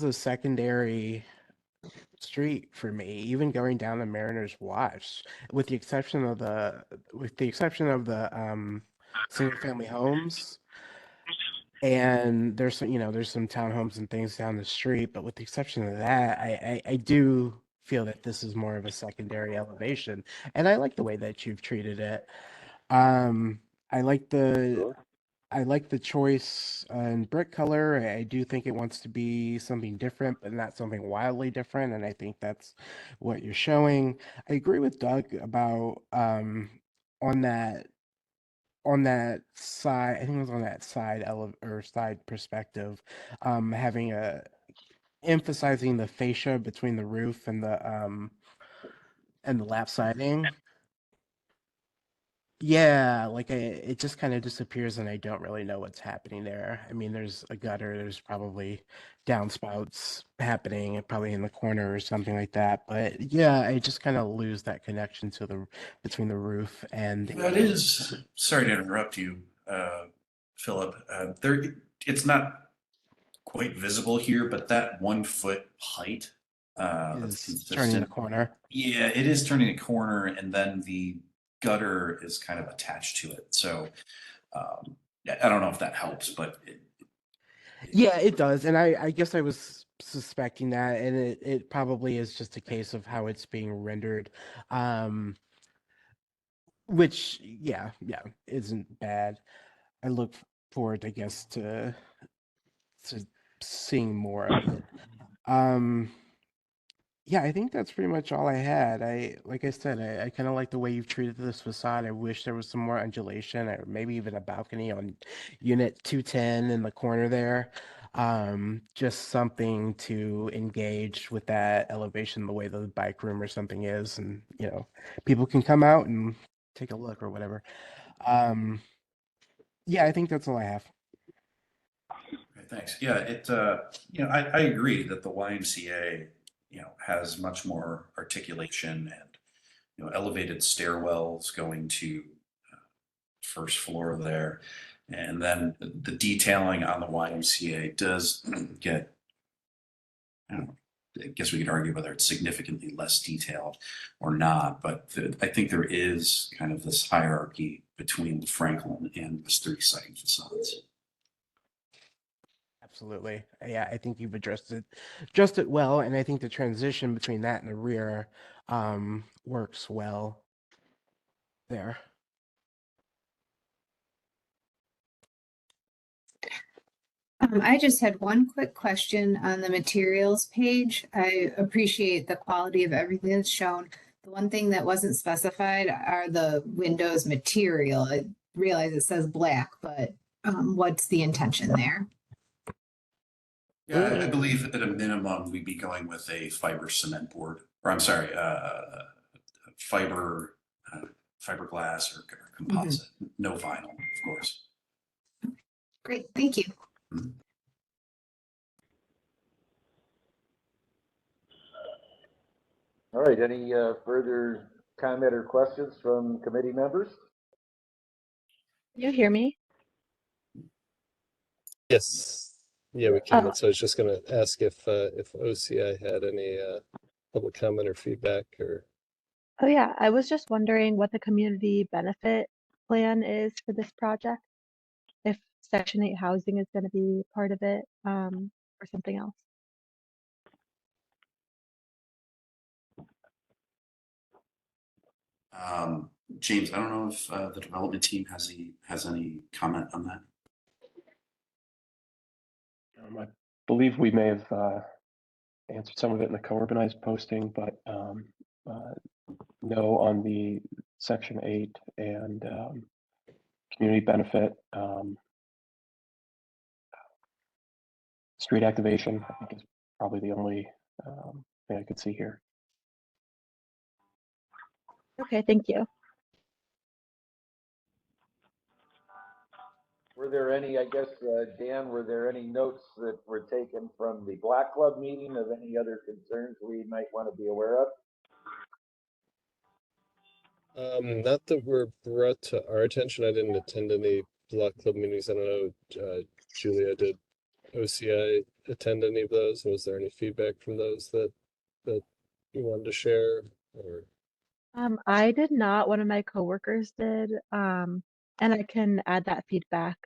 a secondary street for me, even going down the Mariners Watch, with the exception of the single family homes. And there's some townhomes and things down the street, but with the exception of that, I do feel that this is more of a secondary elevation, and I like the way that you've treated it. Um, I like the Sure. I like the choice in brick color. I do think it wants to be something different, but not something wildly different, and I think that's what you're showing. I agree with Doug about on that side, I think it was on that side perspective, having a emphasizing the fascia between the roof and the lap siding. Yeah, like it just kind of disappears and I don't really know what's happening there. I mean, there's a gutter, there's probably downspouts happening, probably in the corner or something like that. But yeah, I just kind of lose that connection to the between the roof and That is, sorry to interrupt you, Philip. It's not quite visible here, but that 1 foot height that's is turning the consistent. corner. Yeah, it is turning a corner, and then the gutter is kind of attached to it. So yeah, I don't know if that helps, but Yeah, it does. And I guess I was suspecting that, and it probably is just a case of how it's being rendered. Um, which yeah, isn't bad. I look forward, I guess, to seeing more of it. Um, yeah, I think that's pretty much all I had. Like I said, I kind of like the way you've treated this facade. I wish there was some more undulation, or maybe even a balcony on unit 210 in the corner there. Just something to engage with that elevation, the way the bike room or something is, and people can come out and take a look or whatever. Um, yeah, I think that's all I have. okay, thanks. Yeah, I agree that the YMCA, has much more articulation and, elevated stairwells going to first floor there. And then the detailing on the YMCA does get, I don't know, I guess we could argue whether it's significantly less detailed or not, but I think there is kind of this hierarchy between the Franklin and the street side facades. Absolutely. Yeah, I think you've addressed it well, and I think the transition between that and the rear works well there. I just had one quick question on the materials page. I appreciate the quality of everything that's shown. The one thing that wasn't specified are the windows material. I realize it says black, but what's the intention there? Yeah, I believe at a minimum, we'd be going with a fiber cement board, or I'm sorry, fiber, fiberglass or composite, no vinyl, of course. Great, thank you. Mhm. All right, any further comment or questions from committee members? Can you hear me? Yes. Yeah, we can. Oh. So I was just going to ask if OCI had any public comment or feedback or. Oh yeah, I was just wondering what the community benefit plan is for this project. If Section 8 housing is going to be part of it, or something else. James, I don't know if the development team has any comment on that. I believe we may have answered some of it in the co-urbanized posting, but no on the Section 8 and community benefit. Street activation, I think, is probably the only thing I could see here. Okay, thank you. Were there any, I guess, Dan, were there any notes that were taken from the Block Club meeting of any other concerns we might want to be aware of? Not that were brought to our attention. I didn't attend any Block Club meetings. I don't know, Julia, did OCI attend any of those? Was there any feedback from those that you wanted to share? Or I did not. One of my coworkers did. And I can add that feedback,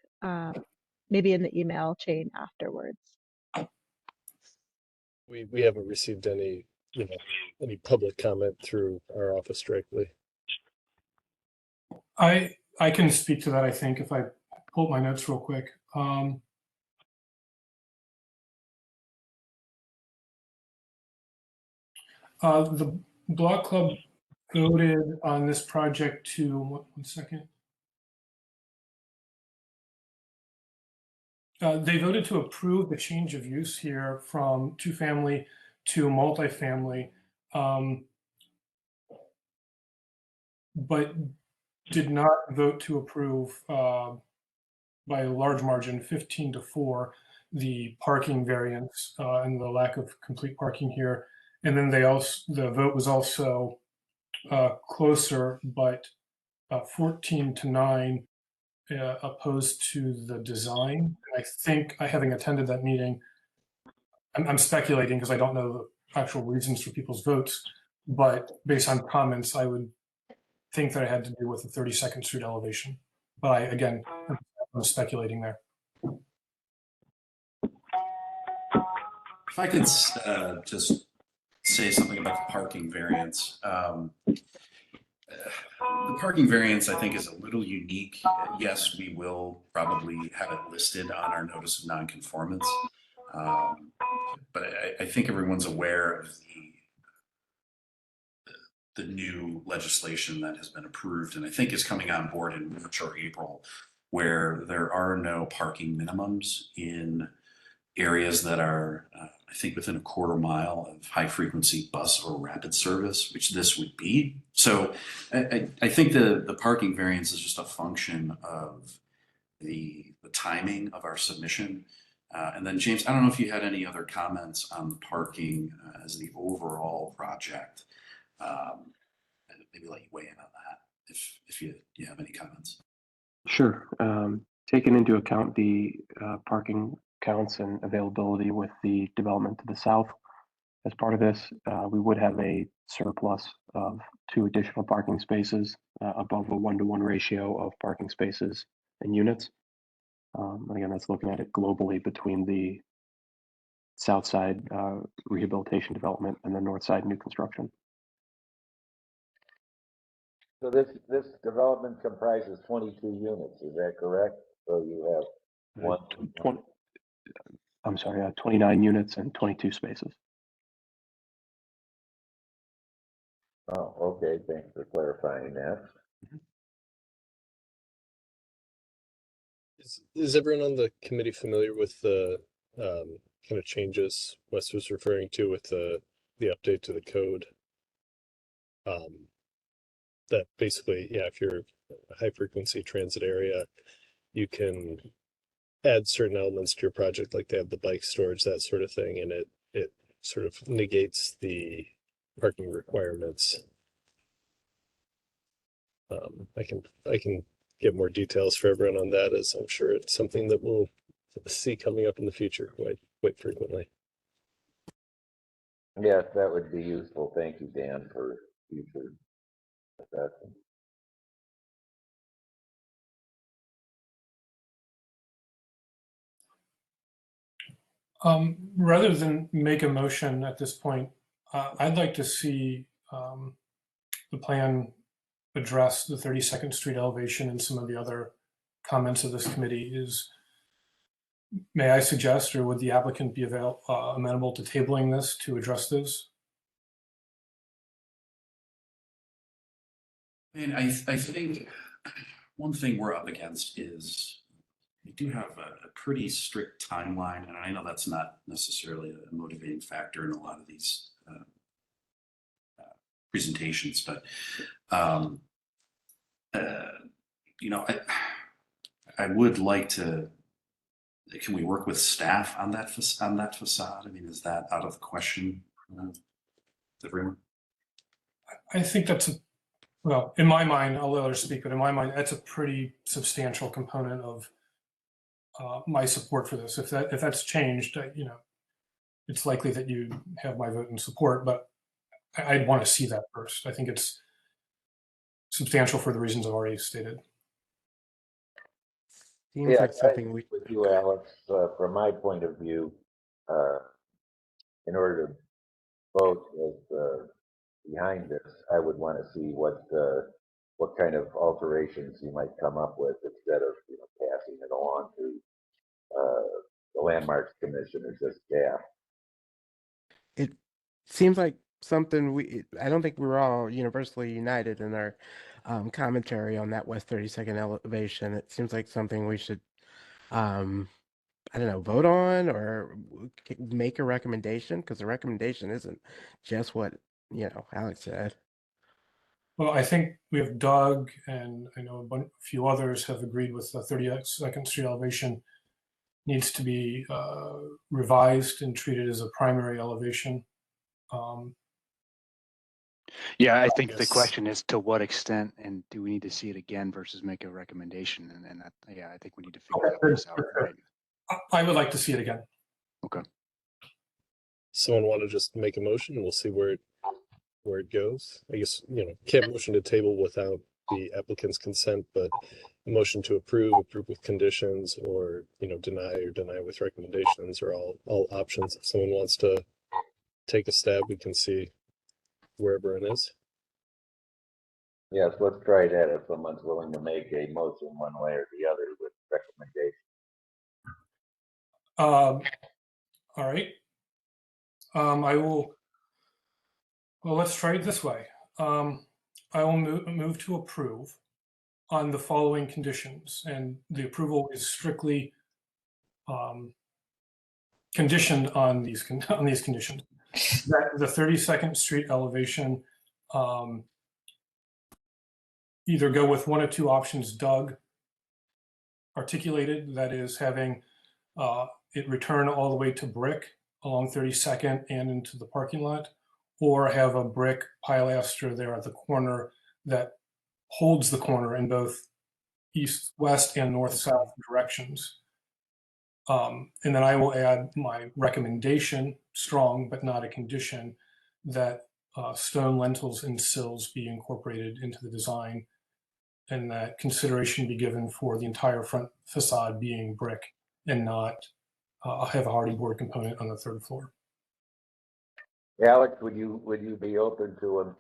maybe in the email chain afterwards. we haven't received any, any public comment through our office directly. I can speak to that, I think, if I pull up my notes real quick. The Block Club voted on this project to, one second. They voted to approve the change of use here from two-family to multifamily, but did not vote to approve by a large margin, 15-4, the parking variance and the lack of complete parking here. And then the vote was also closer, but 14-9 opposed to the design. I think, having attended that meeting, I'm speculating because I don't know the actual reasons for people's votes, but based on comments, I would think that it had to do with the 32nd Street elevation. But again, I'm speculating there. If I could just say something about the parking variance. The parking variance, I think, is a little unique. Yes, we will probably have it listed on our notice of nonconformance. But I think everyone's aware of the new legislation that has been approved and I think is coming on board in March or April, where there are no parking minimums in areas that are, I think, within a quarter mile of high frequency bus or rapid service, which this would be. So I think the parking variance is just a function of the timing of our submission. And then James, I don't know if you had any other comments on the parking as the overall project. Maybe let you weigh in on that if you have any comments. Sure. Taking into account the parking counts and availability with the development to the south as part of this, we would have a surplus of 2 additional parking spaces above a 1-to-1 ratio of parking spaces and units. And again, that's looking at it globally between the south side rehabilitation development and the north side new construction. So this development comprises 22 units, is that correct? So you have one. I'm sorry, 29 units and 22 spaces. Oh, okay, thanks for clarifying that. Is everyone on the committee familiar with the kind of changes Wes was referring to with the update to the code? That basically, yeah, if you're a high frequency transit area, you can add certain elements to your project, like they have the bike storage, that sort of thing, and it sort of negates the parking requirements. I can get more details for everyone on that, as I'm sure it's something that we'll see coming up in the future quite frequently. Yes, that would be useful. Thank you, Dan, for future assessment. Rather than make a motion at this point, I'd like to see the plan address the 32nd Street elevation and some of the other comments of this committee. May I suggest, or would the applicant be amenable to tabling this to address this? And I think one thing we're up against is we do have a pretty strict timeline, and I know that's not necessarily a motivating factor in a lot of these presentations, but you know, I would like to. Can we work with staff on that facade? I mean, is that out of the question? Everyone? I think that's well, in my mind, I'll let others speak, but in my mind, that's a pretty substantial component of my support for this. If that's changed, you know, it's likely that you have my vote and support, but I'd want to see that first. I think it's substantial for the reasons I've already stated. Seems Yeah, like something I we. with you, Alex. From my point of view, in order to vote as behind this, I would want to see what kind of alterations you might come up with instead of passing it along to the Landmarks Commission or just staff. It seems like something I don't think we're all universally united in our commentary on that West 32nd elevation. It seems like something we should, I don't know, vote on or make a recommendation, because the recommendation isn't just what, Alex said. Well, I think we have Doug, and I know a few others have agreed with the 32nd Street elevation needs to be revised and treated as a primary elevation. Yeah, I think the Yes. question is to what extent, and do we need to see it again versus make a recommendation? And yeah, I think we need to figure that piece out, right? I would like to see it again. Okay. Someone want to just make a motion, and we'll see where it goes. I guess, can't motion to table without the applicant's consent, but a motion to approve with conditions, or deny with recommendations are all options. If someone wants to take a stab, we can see where everyone is. Yes, let's try that if someone's willing to make a motion one way or the other with recommendation. All right. I will. Well, let's try it this way. I will move to approve on the following conditions, and the approval is strictly conditioned on these conditions. That the 32nd Street elevation either go with one of two options Doug articulated, that is having it return all the way to brick along 32nd and into the parking lot, or have a brick pilaster there at the corner that holds the corner in both east, west, and north, south directions. And then I will add my recommendation, strong but not a condition, that stone lintels and sills be incorporated into the design, and that consideration be given for the entire front facade being brick and not have a hardy board component on the third floor. Alex, would you be open to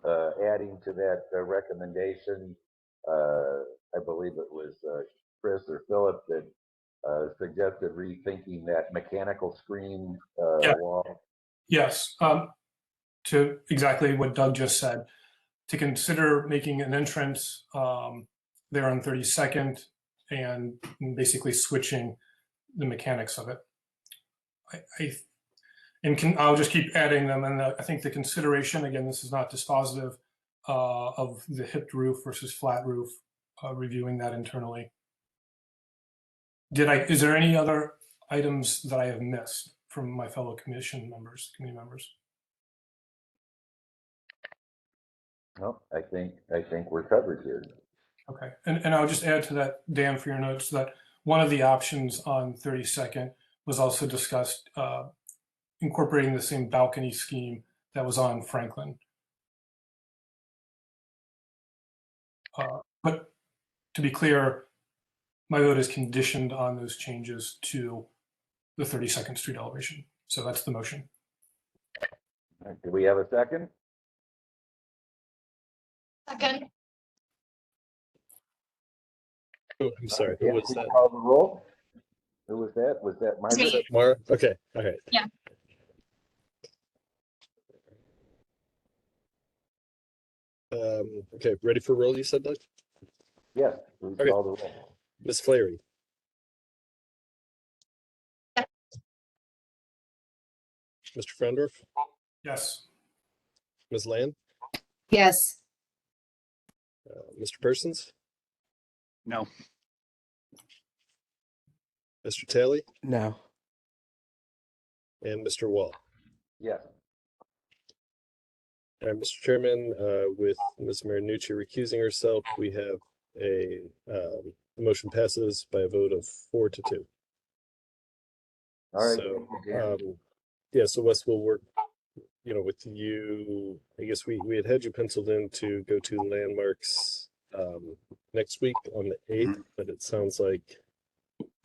adding to that recommendation? I believe it was Chris or Philip that suggested rethinking that mechanical screen Yeah. wall. Yes, to exactly what Doug just said, to consider making an entrance there on 32nd and basically switching the mechanics of it. I'll just keep adding them, and I think the consideration, again, this is not dispositive of the hipped roof versus flat roof, reviewing that internally. Is there any other items that I have missed from my fellow committee members? No, I think we're covered here. Okay, and I'll just add to that, Dan, for your notes, that one of the options on 32nd was also discussed, incorporating the same balcony scheme that was on Franklin. But to be clear, my vote is conditioned on those changes to the 32nd Street elevation. So that's the motion. Do we have a second? Second. Oh, I'm sorry. Who was that? Call the roll. Who was that? Was that Margaret? Was that Mara? Okay. All right. Yeah. Okay. Ready for roll, you said, Doug? Yes. Please Okay. call the roll. Ms. Flaherty. Yes. Mr. Frandorf. Yes. Ms. Land. Yes. Mr. Persons. No. Mr. Talley. No. And Mr. Wall. Yes. And Mr. Chairman, with Ms. Marinucci recusing herself, we have a motion passes by a vote of 4-2. All right. So, thank you, yeah, so Wes will work, with you. I guess we had you penciled in to go to landmarks next week on the 8th, but it sounds like,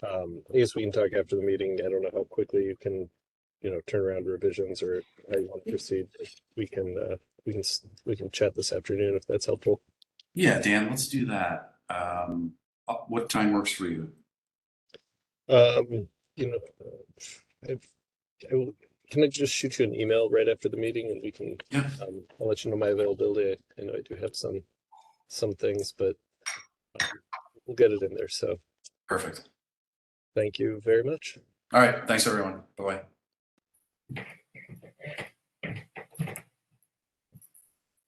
I guess we can talk after the meeting. I don't know how quickly you can, turn around revisions or how you want to proceed. We can chat this afternoon if that's helpful. Yeah, Dan, let's do that. What time works for you? Can I just shoot you an email right after the meeting and we can, Yeah. I'll let you know my availability. I know I do have some things, but we'll get it in there. So Perfect. thank you very much. All right. Thanks, everyone. Bye-bye.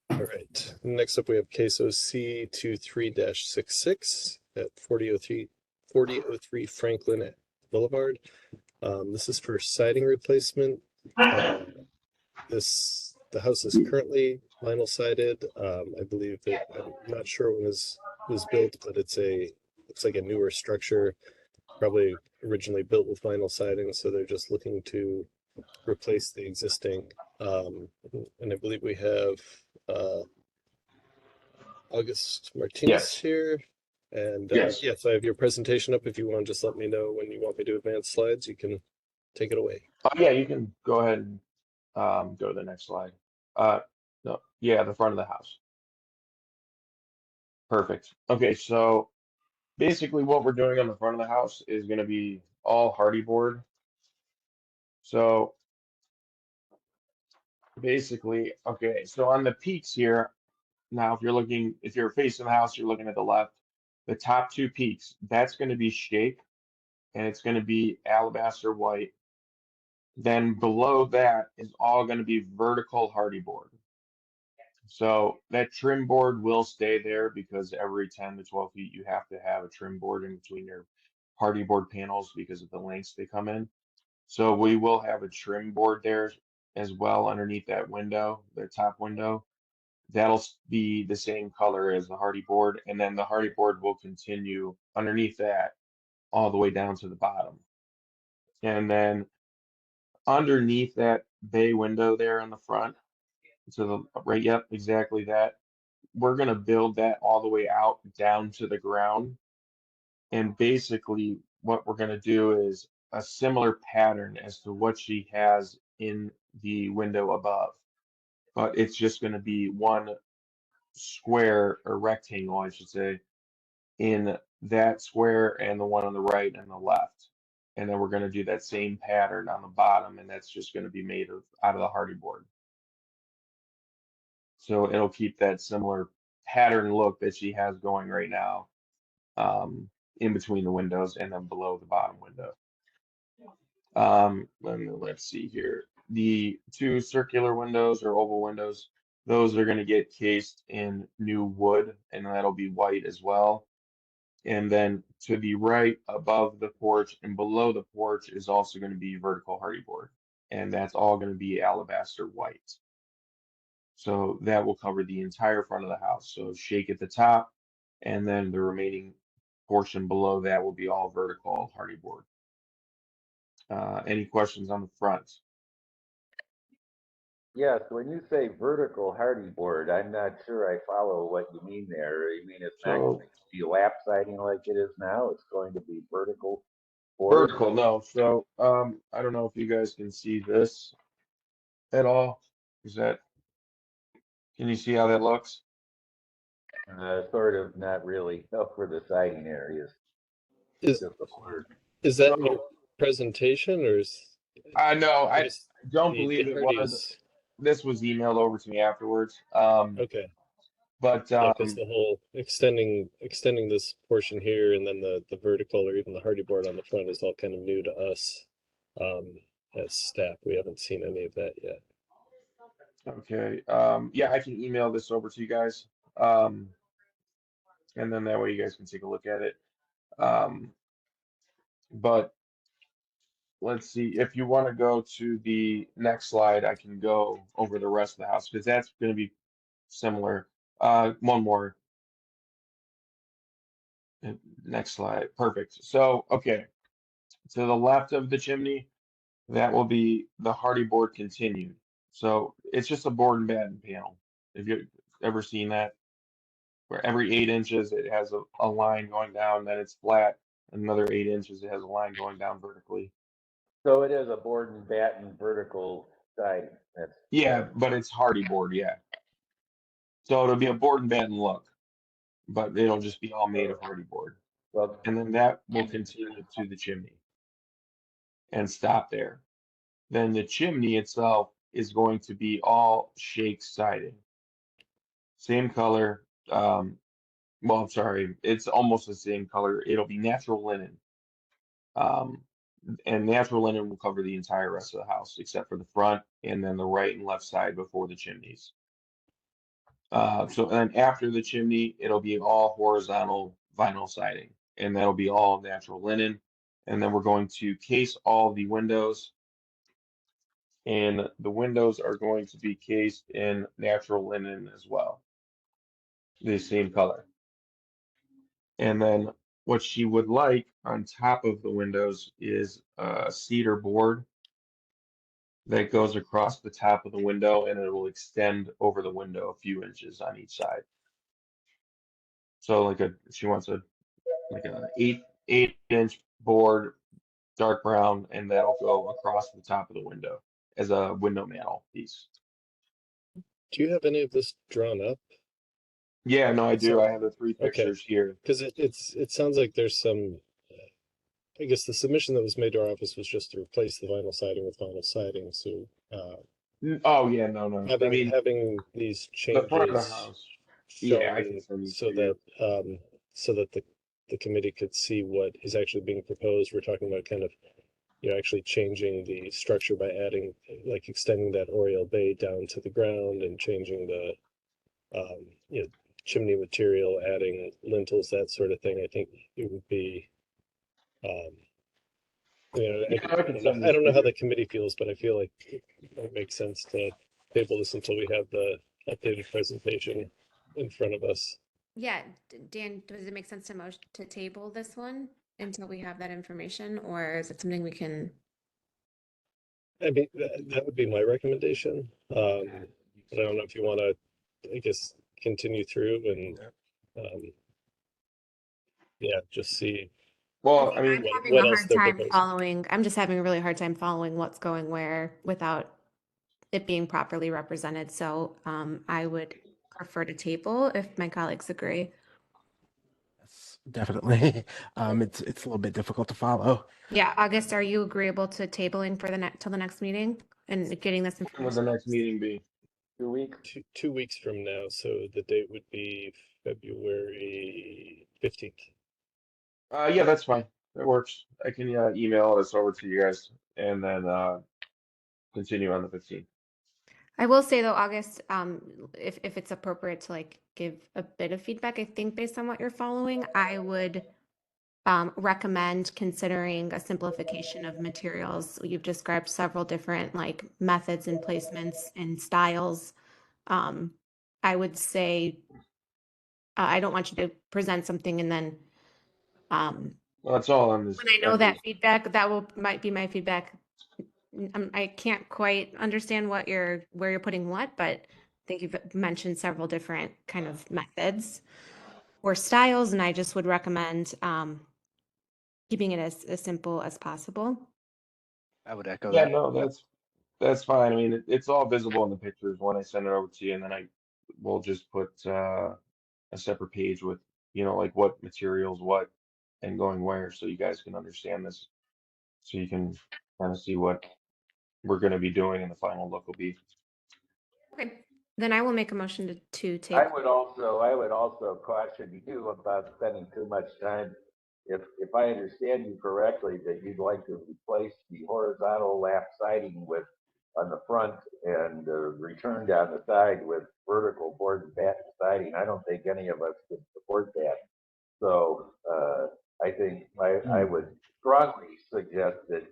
All right. Next up, we have case OC 23-66 at 4003 Franklin Boulevard. This is for siding replacement. The house is currently vinyl sided. I believe that, I'm not sure when it was built, but looks like a newer structure, probably originally built with vinyl siding. So they're just looking to replace the existing. And I believe we have August Martinez here. And yes, I have your presentation up. If you want to just let me know when you want me to advance slides, you can take it away. Yeah, you can go ahead and go to the next slide. No, yeah, the front of the house. Perfect. Okay, so basically what we're doing on the front of the house is going to be all hardy board. So basically, okay, so on the peaks here, now if you're facing the house, you're looking at the left, the top two peaks, that's going to be shake, and it's going to be alabaster white. Then below that is all going to be vertical hardy board. So that trim board will stay there because every 10 to 12 feet you have to have a trim board in between your hardy board panels because of the lengths they come in. So we will have a trim board there as well underneath that window, the top window. That'll be the same color as the hardy board, and then the hardy board will continue underneath that all the way down to the bottom. And then underneath that bay window there in the front, to the right, yep, exactly that. We're going to build that all the way out down to the ground. And basically what we're going to do is a similar pattern as to what she has in the window above. But it's just going to be one square or rectangle, I should say, in that square and the one on the right and the left. And then we're going to do that same pattern on the bottom, and that's just going to be made out of the hardy board. So it'll keep that similar pattern look that she has going right now, in between the windows and then below the bottom window. Let's see here. The two circular windows or oval windows, those are going to get cased in new wood, and that'll be white as well. And then to the right above the porch and below the porch is also going to be vertical hardy board, and that's all going to be alabaster white. So that will cover the entire front of the house. So shake at the top, and then the remaining portion below that will be all vertical hardy board. Any questions on the front? Yes, when you say vertical hardy board, I'm not sure I follow what you mean there. You mean it's not going to be lap siding like it is now? It's going to be vertical board? Vertical, no. So I don't know if you guys can see this at all. Can you see how that looks? Sort of, not really. Oh, for the siding areas. Is Just a blur. is that your presentation or is No, I just don't the believe it hardy was. is This was emailed over to me afterwards. okay? But Yeah, because the whole extending this portion here and then the vertical or even the hardy board on the front is all kind of new to us as staff. We haven't seen any of that yet. okay, yeah, I can email this over to you guys, and then that way you guys can take a look at it. But let's see, if you want to go to the next slide, I can go over the rest of the house because that's going to be similar. One more. Next slide. Perfect. So, okay, to the left of the chimney, that will be the hardy board continued. So it's just a board and batten panel. Have you ever seen that? Where every 8 inches it has a line going down, then it's flat. Another 8 inches, it has a line going down vertically. So it is a board and batten vertical siding. That's Yeah, but it's hardy board, yeah. So it'll be a board and batten look, but it'll just be all made of hardy board. well. And then that will continue to the chimney and stop there. Then the chimney itself is going to be all shake siding. Same color. Well, I'm sorry, it's almost the same color. It'll be natural linen. And natural linen will cover the entire rest of the house, except for the front and then the right and left side before the chimneys. So then after the chimney, it'll be all horizontal vinyl siding, and that'll be all natural linen. And then we're going to case all the windows, and the windows are going to be cased in natural linen as well, the same color. And then what she would like on top of the windows is a cedar board that goes across the top of the window, and it will extend over the window a few inches on each side. So she wants a 8-inch board, dark brown, and that'll go across the top of the window as a window mantle piece. Do you have any of this drawn up? Yeah, no, I do. So- I have the 3 pictures here. Because it sounds like there's some. I guess the submission that was made to our office was just to replace the vinyl siding with vinyl siding. So Oh yeah, no. having these the front of the changes house. shown Yeah, I can send these so to you. that the committee could see what is actually being proposed. We're talking about kind of actually changing the structure by adding like extending that oriel bay down to the ground and changing the chimney material, adding lintels, that sort of thing. I think it would be I don't know how the committee feels, but I feel like it makes sense to table this until we have the updated presentation in front of us. Yeah, Dan, does it make sense to table this one until we have that information, or is it something we can? I mean, that would be my recommendation. But I don't know if you want to, I guess, continue through and, just see. Well, I mean, I'm having what a else hard they're time proposing. following. I'm just having a really hard time following what's going where without it being properly represented. So I would prefer to table if my colleagues agree. Yes. definitely. It's a little bit difficult to follow. Yeah, August, are you agreeable to tabling for till the next meeting and getting this When would the information? next meeting be? 2 weeks. 2 weeks from now, so the date would be February 15th. Yeah, that's fine. That works. I can email this over to you guys and then continue on the 15th. I will say though, August, if it's appropriate to like give a bit of feedback, I think based on what you're following, I would recommend considering a simplification of materials. You've described several different like methods and placements and styles. I would say I don't want you to present something and then Well, that's all on this. when I know that feedback, might be my feedback. I can't quite understand where you're putting what, but I think you've mentioned several different kind of methods or styles, and I just would recommend keeping it as simple as possible. I would echo Yeah, that. no, that's fine. I mean, it's all visible in the pictures when I send it over to you, and then I will just put a separate page with, like what materials, what, and going where, so you guys can understand this, so you can kind of see what we're going to be doing, and the final look will be. Okay, then I will make a motion to I take. would also caution you about spending too much time. If I understand you correctly, that you'd like to replace the horizontal lap siding with, on the front, and return down the side with vertical board and batten siding. I don't think any of us could support that. So, I think I would strongly suggest that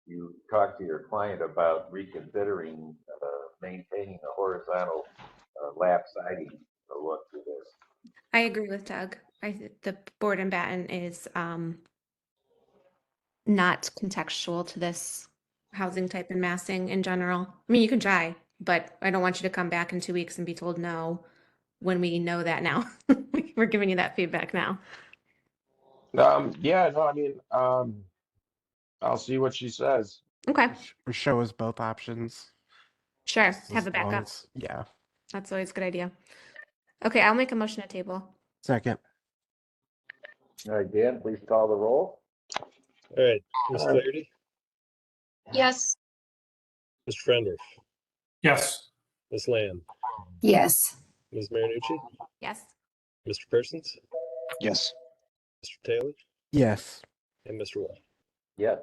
you talk to your client about reconsidering, maintaining the horizontal, lap siding look to this. I agree with Doug. The board and batten is not contextual to this housing type and massing in general. I mean, you can try, but I don't want you to come back in 2 weeks and be told no when we know that now. We're giving you that feedback now. Yeah, no, I mean, I'll see what she says. Okay, Or show us both options. sure. just Have a as long backup. as- Yeah. That's always a good idea. Okay, I'll make a motion to table. Second. All right, Dan, please call the roll. All right, Ms. All right. Flaherty, Yes. Mr. Frendorf, Yes. Ms. Lamb, Yes. Ms. Marinucci, Yes. Mr. Persons, Yes. Mr. Taylor, Yes. and Mr. Wall. Yes.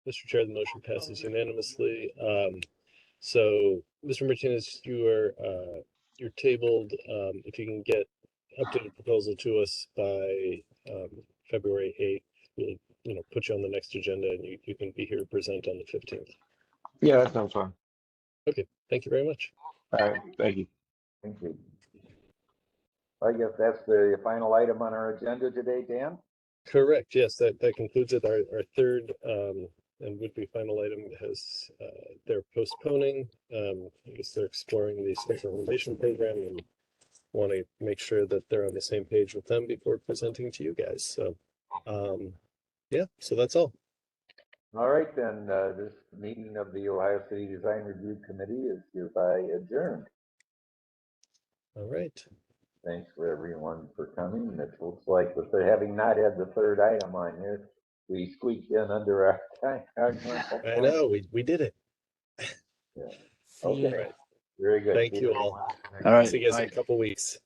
Mr. Chair, the motion passes unanimously. So, Mr. Martinez, you're tabled. If you can get updated proposal to us by February 8th, we'll put you on the next agenda and you can be here to present on the 15th. Yeah, that sounds fine. Okay, thank you very much. All right, thank you. Thank you. I guess that's the final item on our agenda today, Dan? Correct, yes, that concludes it. Our third and would-be final item has, they're postponing. I guess they're exploring the special relation program and want to make sure that they're on the same page with them before presenting to you guys. So, yeah, so that's all. All right, then, this meeting of the Ohio City Design Review Committee is hereby adjourned. All right. Thanks for everyone for coming. It looks like with having not had the third item on here, we squeaked in under our time. I know, we did it. Yeah. See Okay. you. Right. Very good. Thank See you everyone all. next All right. See you guys in Bye. a couple weeks.